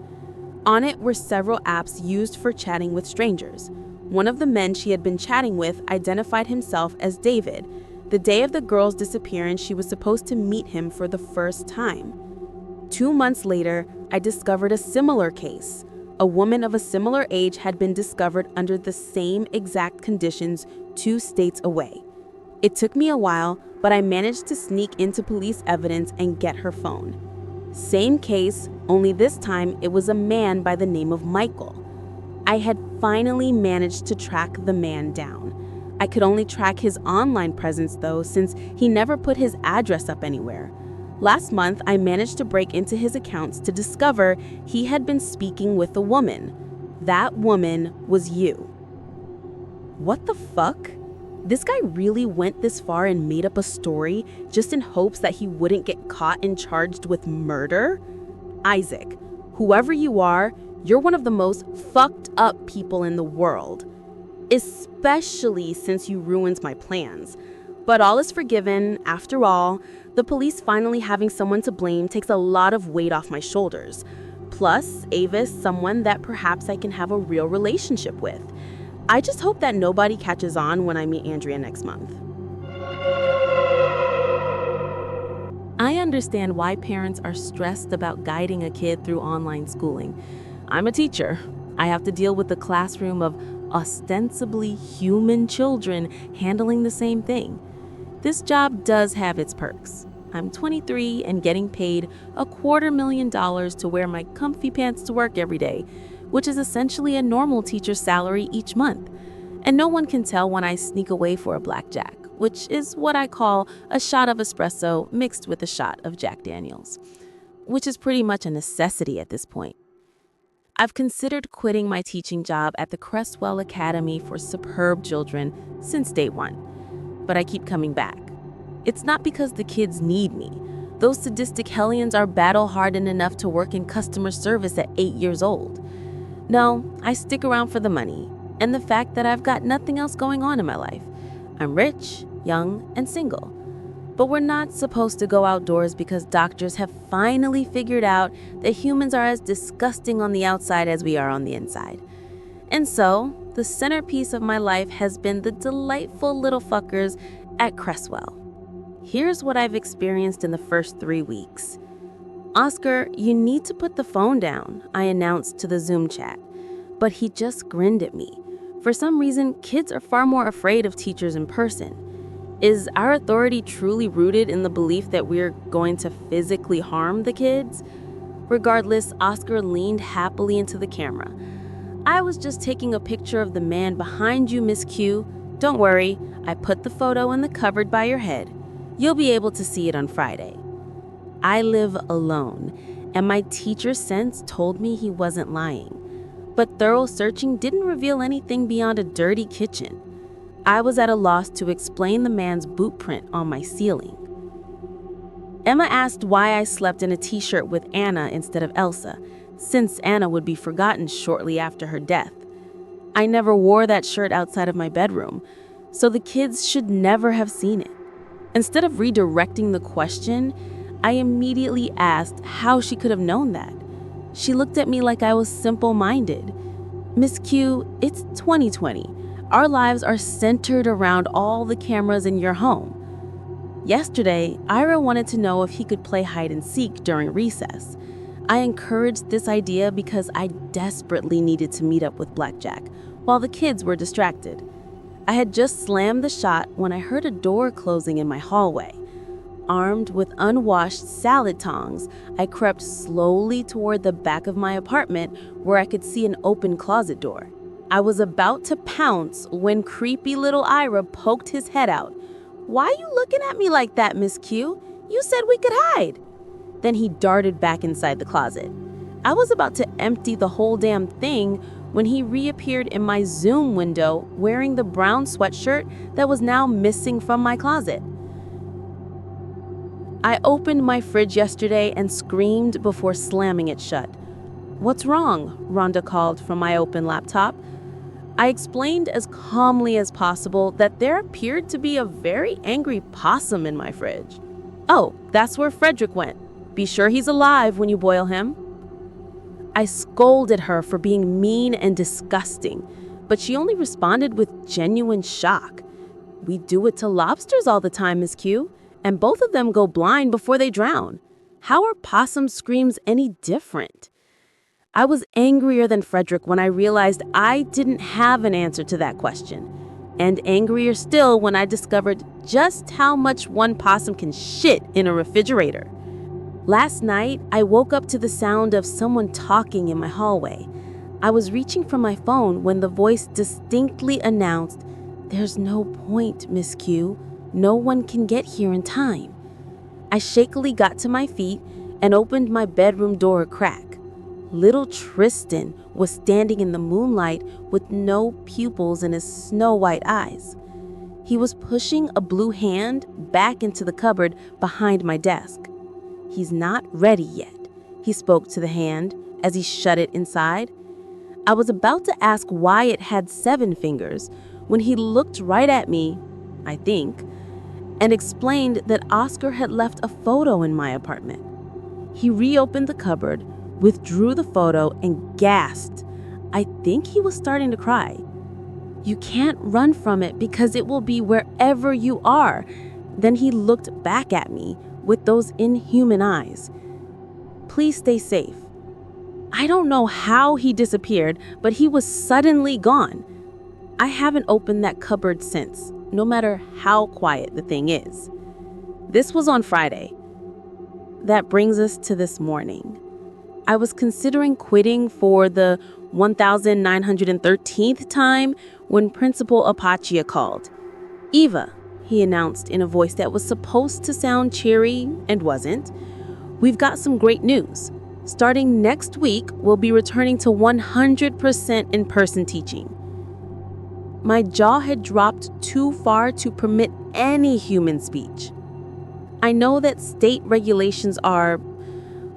A: On it were several apps used for chatting with strangers. One of the men she had been chatting with identified himself as David. The day of the girl's disappearance, she was supposed to meet him for the first time. 2 months later, I discovered a similar case. A woman of a similar age had been discovered under the same exact conditions 2 states away. It took me a while, but I managed to sneak into police evidence and get her phone. Same case, only this time it was a man by the name of Michael. I had finally managed to track the man down. I could only track his online presence though, since he never put his address up anywhere. Last month, I managed to break into his accounts to discover he had been speaking with a woman. That woman was you. What the fuck? This guy really went this far and made up a story just in hopes that he wouldn't get caught and charged with murder? Isaac, whoever you are, you're one of the most fucked up people in the world. Especially since you ruined my plans. But all is forgiven. After all, the police finally having someone to blame takes a lot of weight off my shoulders. Plus, Ava is someone that perhaps I can have a real relationship with. I just hope that nobody catches on when I meet Andrea next month. I understand why parents are stressed about guiding a kid through online schooling. I'm a teacher. I have to deal with the classroom of ostensibly human children handling the same thing. This job does have its perks. I'm 23 and getting paid $250,000 to wear my comfy pants to work every day, which is essentially a normal teacher's salary each month. And no one can tell when I sneak away for a blackjack, which is what I call a shot of espresso mixed with a shot of Jack Daniels, which is pretty much a necessity at this point. I've considered quitting my teaching job at the Crestwell Academy for Superb Children since day one, but I keep coming back. It's not because the kids need me. Those sadistic hellions are battle-hardened enough to work in customer service at 8 years old. No, I stick around for the money and the fact that I've got nothing else going on in my life. I'm rich, young, and single. But we're not supposed to go outdoors because doctors have finally figured out that humans are as disgusting on the outside as we are on the inside. And so, the centerpiece of my life has been the delightful little fuckers at Crestwell. Here's what I've experienced in the first 3 weeks. "Oscar, you need to put the phone down," I announced to the Zoom chat. But he just grinned at me. For some reason, kids are far more afraid of teachers in person. Is our authority truly rooted in the belief that we're going to physically harm the kids? Regardless, Oscar leaned happily into the camera. "I was just taking a picture of the man behind you, Miss Q. Don't worry, I put the photo in the cupboard by your head. You'll be able to see it on Friday." I live alone, and my teacher's sense told me he wasn't lying. But thorough searching didn't reveal anything beyond a dirty kitchen. I was at a loss to explain the man's boot print on my ceiling. Emma asked why I slept in a t-shirt with Anna instead of Elsa, since Anna would be forgotten shortly after her death. I never wore that shirt outside of my bedroom, so the kids should never have seen it. Instead of redirecting the question, I immediately asked how she could have known that. She looked at me like I was simple-minded. "Miss Q, it's 2020. Our lives are centered around all the cameras in your home." Yesterday, Ira wanted to know if he could play hide and seek during recess. I encouraged this idea because I desperately needed to meet up with Blackjack while the kids were distracted. I had just slammed the shot when I heard a door closing in my hallway. Armed with unwashed salad tongs, I crept slowly toward the back of my apartment where I could see an open closet door. I was about to pounce when creepy little Ira poked his head out. "Why are you looking at me like that, Miss Q? You said we could hide." Then he darted back inside the closet. I was about to empty the whole damn thing when he reappeared in my Zoom window wearing the brown sweatshirt that was now missing from my closet. I opened my fridge yesterday and screamed before slamming it shut. "What's wrong?" Rhonda called from my open laptop. I explained as calmly as possible that there appeared to be a very angry possum in my fridge. "Oh, that's where Frederick went. Be sure he's alive when you boil him." I scolded her for being mean and disgusting, but she only responded with genuine shock. "We do it to lobsters all the time, Miss Q, and both of them go blind before they drown. How are possum screams any different?" I was angrier than Frederick when I realized I didn't have an answer to that question, and angrier still when I discovered just how much one possum can shit in a refrigerator. Last night, I woke up to the sound of someone talking in my hallway. I was reaching for my phone when the voice distinctly announced, "There's no point, Miss Q. No one can get here in time." I shakily got to my feet and opened my bedroom door a crack. Little Tristan was standing in the moonlight with no pupils in his snow-white eyes. He was pushing a blue hand back into the cupboard behind my desk. "He's not ready yet," he spoke to the hand as he shut it inside. I was about to ask why it had 7 fingers when he looked right at me, I think, and explained that Oscar had left a photo in my apartment. He reopened the cupboard, withdrew the photo, and gasped. I think he was starting to cry. "You can't run from it because it will be wherever you are." Then he looked back at me with those inhuman eyes. "Please stay safe." I don't know how he disappeared, but he was suddenly gone. I haven't opened that cupboard since, no matter how quiet the thing is. This was on Friday. That brings us to this morning. I was considering quitting for the 1913th time when Principal Apachia called. "Eva," he announced in a voice that was supposed to sound cheery and wasn't, "we've got some great news. Starting next week, we'll be returning to 100% in-person teaching." My jaw had dropped too far to permit any human speech. I know that state regulations are,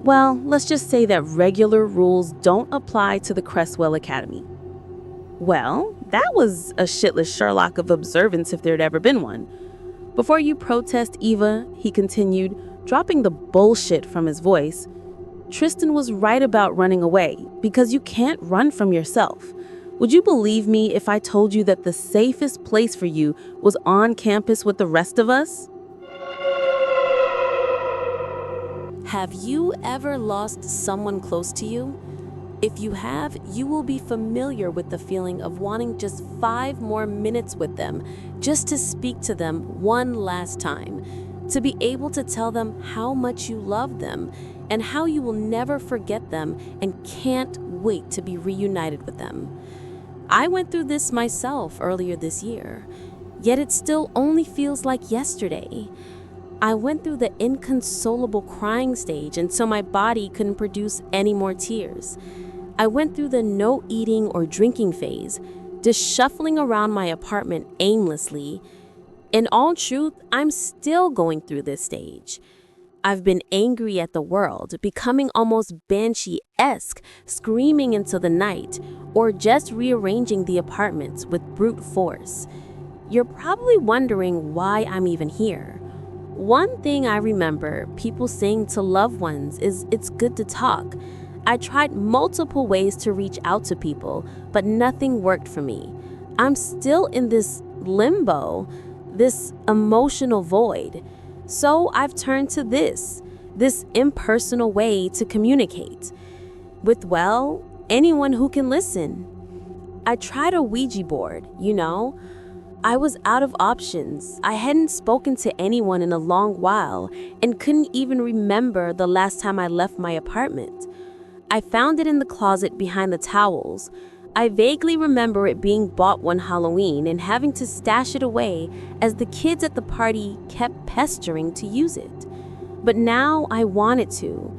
A: well, let's just say that regular rules don't apply to the Cresswell Academy. Well, that was a shitless Sherlock of observance if there'd ever been one. "Before you protest, Eva," he continued, dropping the bullshit from his voice, "Tristan was right about running away, because you can't run from yourself. Would you believe me if I told you that the safest place for you was on campus with the rest of us?"
B: Have you ever lost someone close to you? If you have, you will be familiar with the feeling of wanting just 5 more minutes with them, just to speak to them one last time, to be able to tell them how much you love them and how you will never forget them and can't wait to be reunited with them. I went through this myself earlier this year, yet it still only feels like yesterday. I went through the inconsolable crying stage until my body couldn't produce any more tears. I went through the no eating or drinking phase, just shuffling around my apartment aimlessly. In all truth, I'm still going through this stage. I've been angry at the world, becoming almost banshee-esque, screaming into the night, or just rearranging the apartments with brute force. You're probably wondering why I'm even here. One thing I remember people saying to loved ones is it's good to talk. I tried multiple ways to reach out to people, but nothing worked for me. I'm still in this limbo, this emotional void. So I've turned to this impersonal way to communicate with, well, anyone who can listen. I tried a Ouija board, I was out of options. I hadn't spoken to anyone in a long while and couldn't even remember the last time I left my apartment. I found it in the closet behind the towels. I vaguely remember it being bought one Halloween and having to stash it away as the kids at the party kept pestering to use it. But now I wanted to.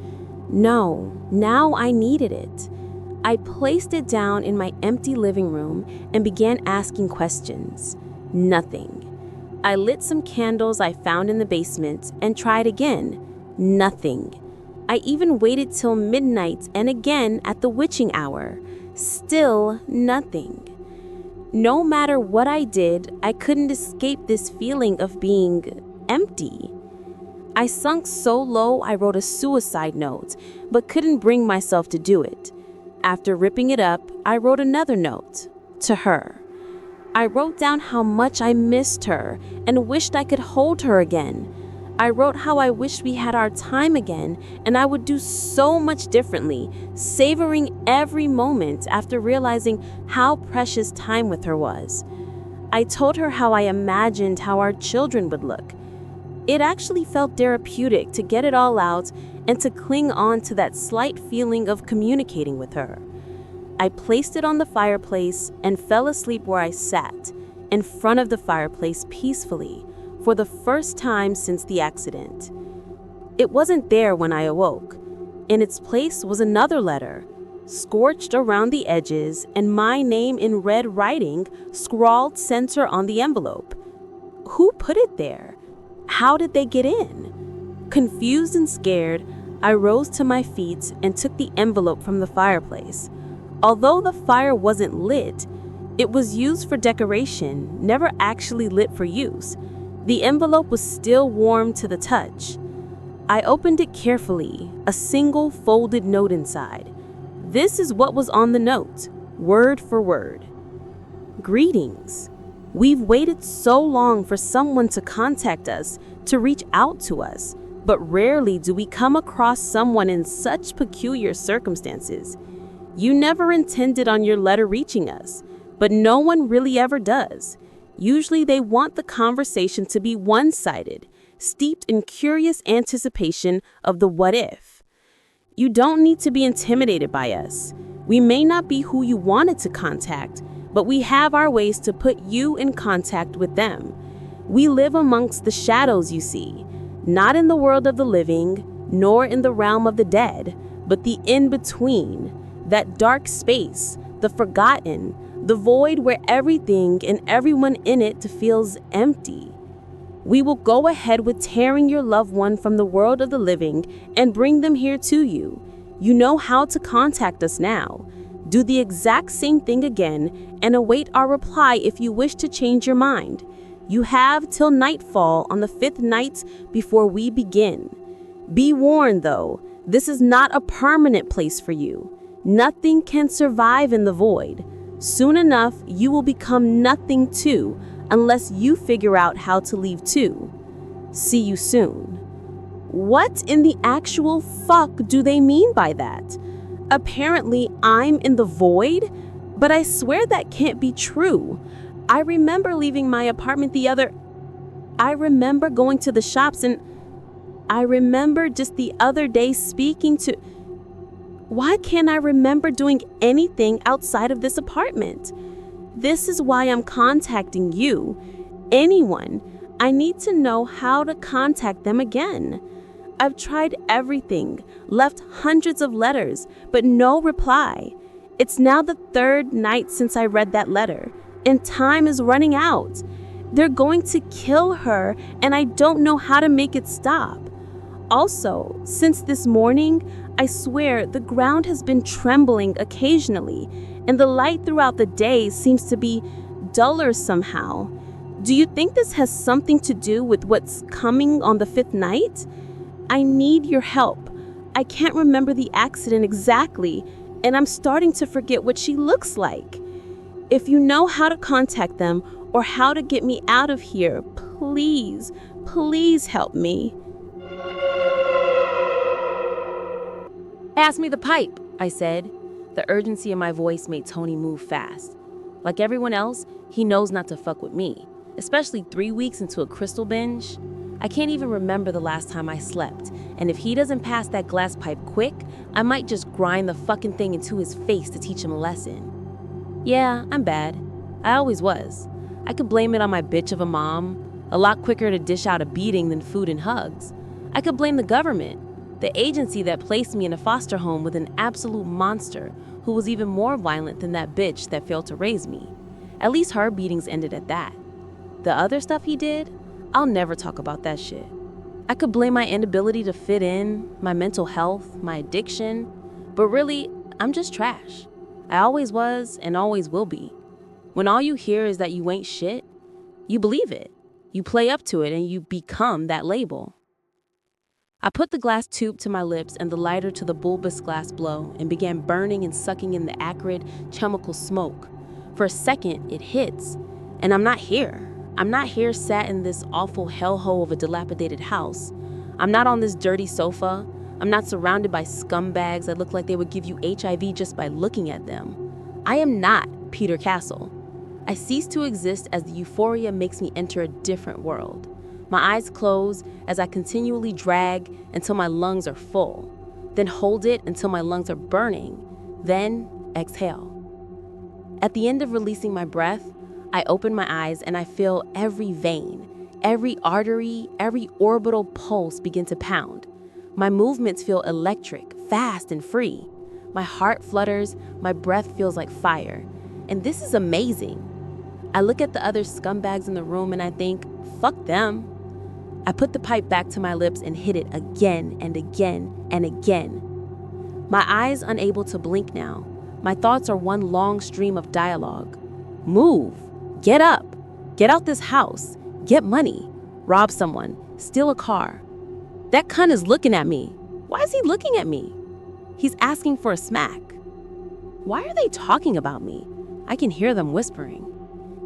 B: No, now I needed it. I placed it down in my empty living room and began asking questions. Nothing. I lit some candles I found in the basement and tried again. Nothing. I even waited till midnight and again at the witching hour. Still nothing. No matter what I did, I couldn't escape this feeling of being empty. I sunk so low I wrote a suicide note, but couldn't bring myself to do it. After ripping it up, I wrote another note to her. I wrote down how much I missed her and wished I could hold her again. I wrote how I wished we had our time again and I would do so much differently, savoring every moment after realizing how precious time with her was. I told her how I imagined how our children would look. It actually felt therapeutic to get it all out and to cling on to that slight feeling of communicating with her. I placed it on the fireplace and fell asleep where I sat, in front of the fireplace peacefully, for the first time since the accident. It wasn't there when I awoke. In its place was another letter, scorched around the edges, and my name in red writing scrawled center on the envelope. Who put it there? How did they get in? Confused and scared, I rose to my feet and took the envelope from the fireplace. Although the fire wasn't lit, it was used for decoration, never actually lit for use. The envelope was still warm to the touch. I opened it carefully, a single folded note inside. This is what was on the note, word for word. Greetings. We've waited so long for someone to contact us, to reach out to us, but rarely do we come across someone in such peculiar circumstances. You never intended on your letter reaching us.
A: but no one really ever does. Usually they want the conversation to be one-sided, steeped in curious anticipation of the what if. You don't need to be intimidated by us. We may not be who you wanted to contact, but we have our ways to put you in contact with them. We live amongst the shadows, you see, not in the world of the living, nor in the realm of the dead, but the in-between, that dark space, the forgotten, the void where everything and everyone in it feels empty. We will go ahead with tearing your loved one from the world of the living and bring them here to you. You know how to contact us now. Do the exact same thing again and await our reply if you wish to change your mind. You have till nightfall on the 5th night before we begin. Be warned, though, this is not a permanent place for you. Nothing can survive in the void. Soon enough, you will become nothing too, unless you figure out how to leave too. See you soon. What in the actual fuck do they mean by that? Apparently, I'm in the void, but I swear that can't be true. I remember leaving my apartment I remember going to the shops, and I remember just the other day speaking to... Why can't I remember doing anything outside of this apartment? This is why I'm contacting you. Anyone. I need to know how to contact them again. I've tried everything, left hundreds of letters, but no reply. It's now the 3rd night since I read that letter, and time is running out. They're going to kill her, and I don't know how to make it stop. Also, since this morning, I swear the ground has been trembling occasionally, and the light throughout the day seems to be duller somehow. Do you think this has something to do with what's coming on the 5th night? I need your help. I can't remember the accident exactly, and I'm starting to forget what she looks like. If you know how to contact them or how to get me out of here, please, please help me.
B: Pass me the pipe, I said. The urgency in my voice made Tony move fast. Like everyone else, he knows not to fuck with me, especially 3 weeks into a crystal binge. I can't even remember the last time I slept, and if he doesn't pass that glass pipe quick, I might just grind the fucking thing into his face to teach him a lesson. Yeah, I'm bad. I always was. I could blame it on my bitch of a mom, a lot quicker to dish out a beating than food and hugs. I could blame the government, the agency that placed me in a foster home with an absolute monster who was even more violent than that bitch that failed to raise me. At least her beatings ended at that. The other stuff he did, I'll never talk about that shit. I could blame my inability to fit in, my mental health, my addiction, but really, I'm just trash. I always was and always will be. When all you hear is that you ain't shit, you believe it. You play up to it and you become that label. I put the glass tube to my lips and the lighter to the bulbous glass blow and began burning and sucking in the acrid chemical smoke. For a second, it hits, and I'm not here. I'm not here sat in this awful hellhole of a dilapidated house. I'm not on this dirty sofa. I'm not surrounded by scumbags that look like they would give you HIV just by looking at them. I am not Peter Castle. I cease to exist as the euphoria makes me enter a different world. My eyes close as I continually drag until my lungs are full, then hold it until my lungs are burning, then exhale. At the end of releasing my breath, I open my eyes and I feel every vein, every artery, every orbital pulse begin to pound. My movements feel electric, fast and free. My heart flutters, my breath feels like fire. And this is amazing. I look at the other scumbags in the room and I think, fuck them. I put the pipe back to my lips and hit it again and again and again. My eyes unable to blink now. My thoughts are one long stream of dialogue. Move. Get up. Get out this house. Get money. Rob someone. Steal a car. That cunt is looking at me. Why is he looking at me? He's asking for a smack. Why are they talking about me? I can hear them whispering.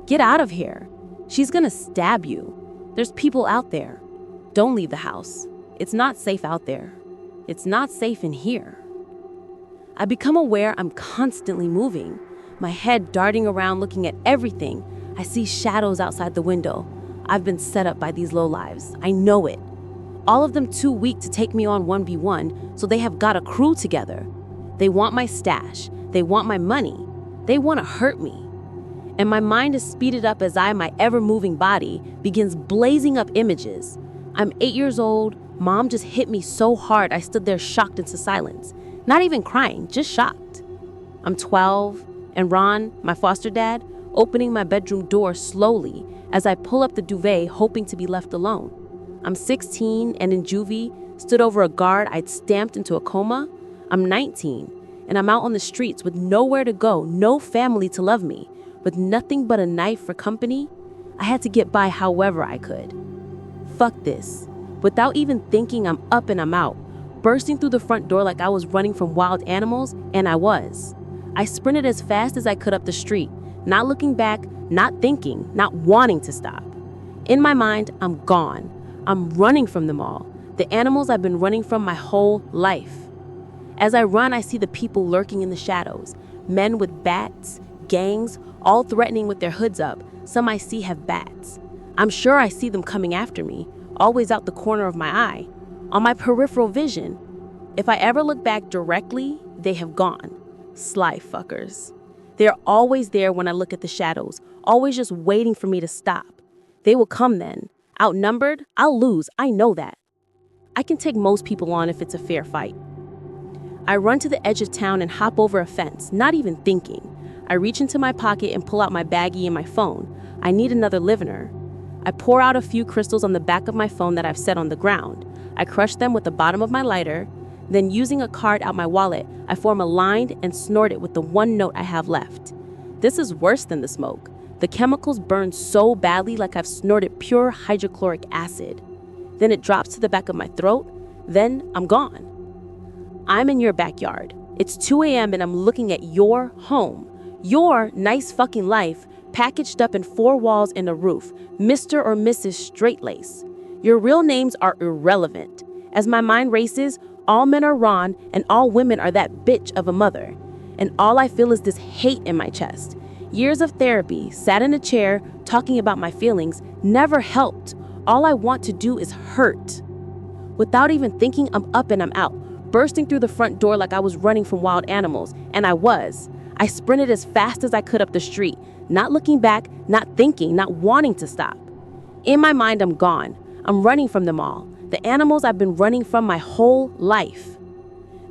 B: Get out of here. She's gonna stab you. There's people out there. Don't leave the house. It's not safe out there. It's not safe in here. I become aware I'm constantly moving.
A: my head darting around looking at everything. I see shadows outside the window. I've been set up by these lowlives. I know it. All of them too weak to take me on 1v1, so they have got a crew together. They want my stash. They want my money. They want to hurt me. And my mind is speeded up as my ever-moving body, begins blazing up images. I'm 8 years old. Mom just hit me so hard I stood there shocked into silence. Not even crying, just shocked. I'm 12, and Ron, my foster dad, opening my bedroom door slowly as I pull up the duvet hoping to be left alone. I'm 16 and in juvie, stood over a guard I'd stamped into a coma. I'm 19, and I'm out on the streets with nowhere to go, no family to love me, with nothing but a knife for company. I had to get by however I could. Fuck this. Without even thinking, I'm up and I'm out, bursting through the front door like I was running from wild animals, and I was. I sprinted as fast as I could up the street, not looking back, not thinking, not wanting to stop. In my mind, I'm gone. I'm running from them all, the animals I've been running from my whole life. As I run, I see the people lurking in the shadows, men with bats, gangs, all threatening with their hoods up. Some I see have bats. I'm sure I see them coming after me, always out the corner of my eye, on my peripheral vision. If I ever look back directly, they have gone. Sly fuckers. They are always there when I look at the shadows, always just waiting for me to stop. They will come then. Outnumbered, I'll lose, I know that. I can take most people on if it's a fair fight. I run to the edge of town and hop over a fence, not even thinking. I reach into my pocket and pull out my baggie and my phone. I need another livener. I pour out a few crystals on the back of my phone that I've set on the ground. I crush them with the bottom of my lighter. Then, using a card out my wallet, I form a line and snort it with the one note I have left. This is worse than the smoke. The chemicals burn so badly like I've snorted pure hydrochloric acid. Then it drops to the back of my throat. Then I'm gone. I'm in your backyard. It's 2 a.m. and I'm looking at your home. Your nice fucking life, packaged up in 4 walls and a roof. Mr. or Mrs. Straight-Lace. Your real names are irrelevant. As my mind races, all men are Ron and all women are that bitch of a mother. And all I feel is this hate in my chest. Years of therapy, sat in a chair, talking about my feelings, never helped. All I want to do is hurt. Without even thinking, I'm up and I'm out, bursting through the front door like I was running from wild animals, and I was. I sprinted as fast as I could up the street, not looking back, not thinking, not wanting to stop. In my mind, I'm gone. I'm running from them all, the animals I've been running from my whole life.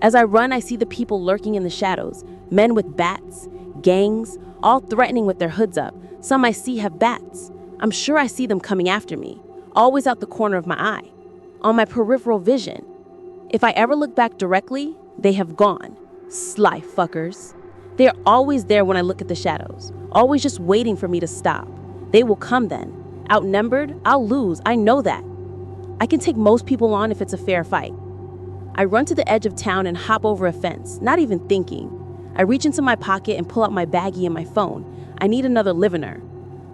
A: As I run, I see the people lurking in the shadows, men with bats, gangs, all threatening with their hoods up. Some I see have bats. I'm sure I see them coming after me, always out the corner of my eye, on my peripheral vision. If I ever look back directly, they have gone. Sly fuckers. They are always there when I look at the shadows, always just waiting for me to stop. They will come then. Outnumbered, I'll lose, I know that. I can take most people on if it's a fair fight. I run to the edge of town and hop over a fence, not even thinking. I reach into my pocket and pull out my baggie and my phone. I need another livener.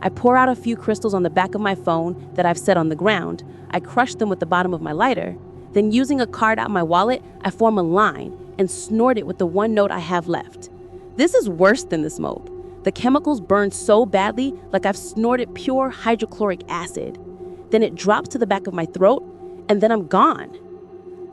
A: I pour out a few crystals on the back of my phone that I've set on the ground. I crush them with the bottom of my lighter. Then, using a card out my wallet, I form a line and snort it with the one note I have left. This is worse than the smoke. The chemicals burn so badly like I've snorted pure hydrochloric acid. Then it drops to the back of my throat, and then I'm gone.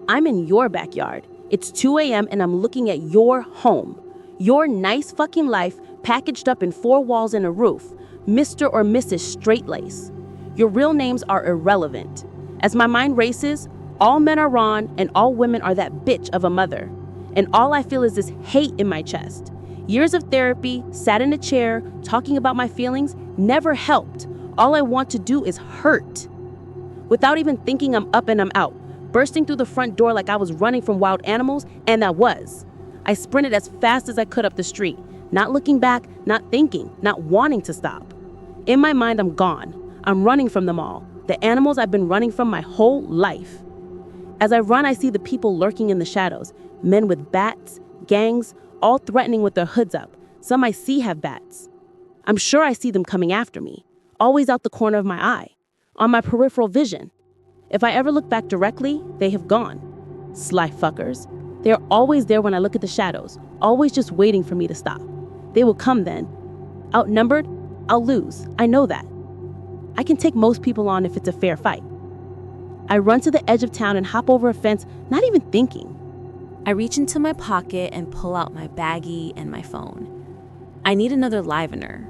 A: I'm in your backyard. It's 2 a.m. and I'm looking at your home. Your nice fucking life, packaged up in 4 walls and a roof. Mr. or Mrs. Straight-Lace. Your real names are irrelevant. As my mind races, all men are Ron and all women are that bitch of a mother. And all I feel is this hate in my chest. Years of therapy, sat in a chair, talking about my feelings, never helped. All I want to do is hurt. Without even thinking, I'm up and I'm out, bursting through the front door like I was running from wild animals, and I was. I sprinted as fast as I could up the street, not looking back, not thinking, not wanting to stop. In my mind, I'm gone. I'm running from them all, the animals I've been running from my whole life. As I run, I see the people lurking in the shadows, men with bats, gangs, all threatening with their hoods up. Some I see have bats. I'm sure I see them coming after me, always out the corner of my eye, on my peripheral vision. If I ever look back directly, they have gone. Sly fuckers. They are always there when I look at the shadows, always just waiting for me to stop. They will come then. Outnumbered, I'll lose. I know that. I can take most people on if it's a fair fight. I run to the edge of town and hop over a fence, not even thinking.
B: I reach into my pocket and pull out my baggie and my phone. I need another livener.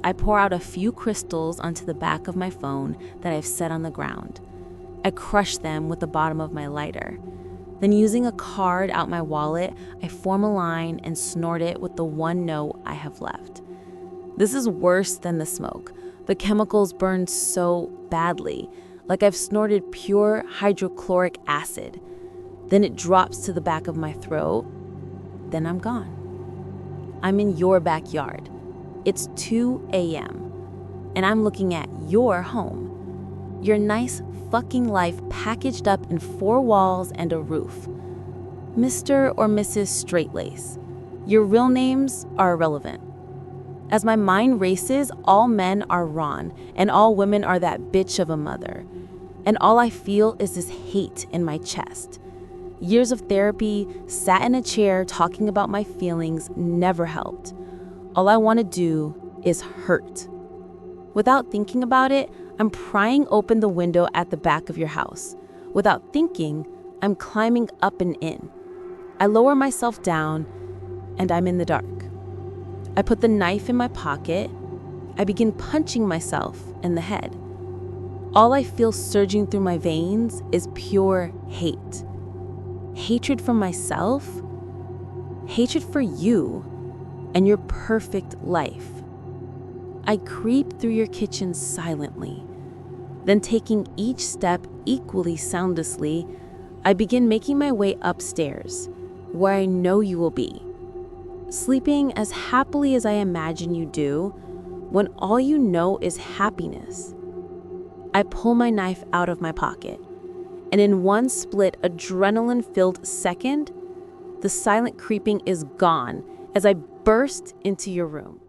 B: I pour out a few crystals onto the back of my phone that I've set on the ground. I crush them with the bottom of my lighter. Then, using a card out my wallet, I form a line and snort it with the one note I have left. This is worse than the smoke. The chemicals burn so badly, like I've snorted pure hydrochloric acid. Then it drops to the back of my throat. Then I'm gone. I'm in your backyard. It's 2 a.m. and I'm looking at your home. Your nice fucking life packaged up in 4 walls and a roof. Mr. or Mrs. Straightlace. Your real names are irrelevant. As my mind races, all men are Ron, and all women are that bitch of a mother. And all I feel is this hate in my chest. Years of therapy, sat in a chair talking about my feelings never helped. All I want to do is hurt. Without thinking about it, I'm prying open the window at the back of your house. Without thinking, I'm climbing up and in. I lower myself down, and I'm in the dark. I put the knife in my pocket. I begin punching myself in the head. All I feel surging through my veins is pure hate. Hatred for myself, hatred for you, and your perfect life. I creep through your kitchen silently. Then, taking each step equally soundlessly, I begin making my way upstairs, where I know you will be. Sleeping as happily as I imagine you do, when all you know is happiness. I pull my knife out of my pocket, and in one split, adrenaline-filled second, the silent creeping is gone as I burst into your room.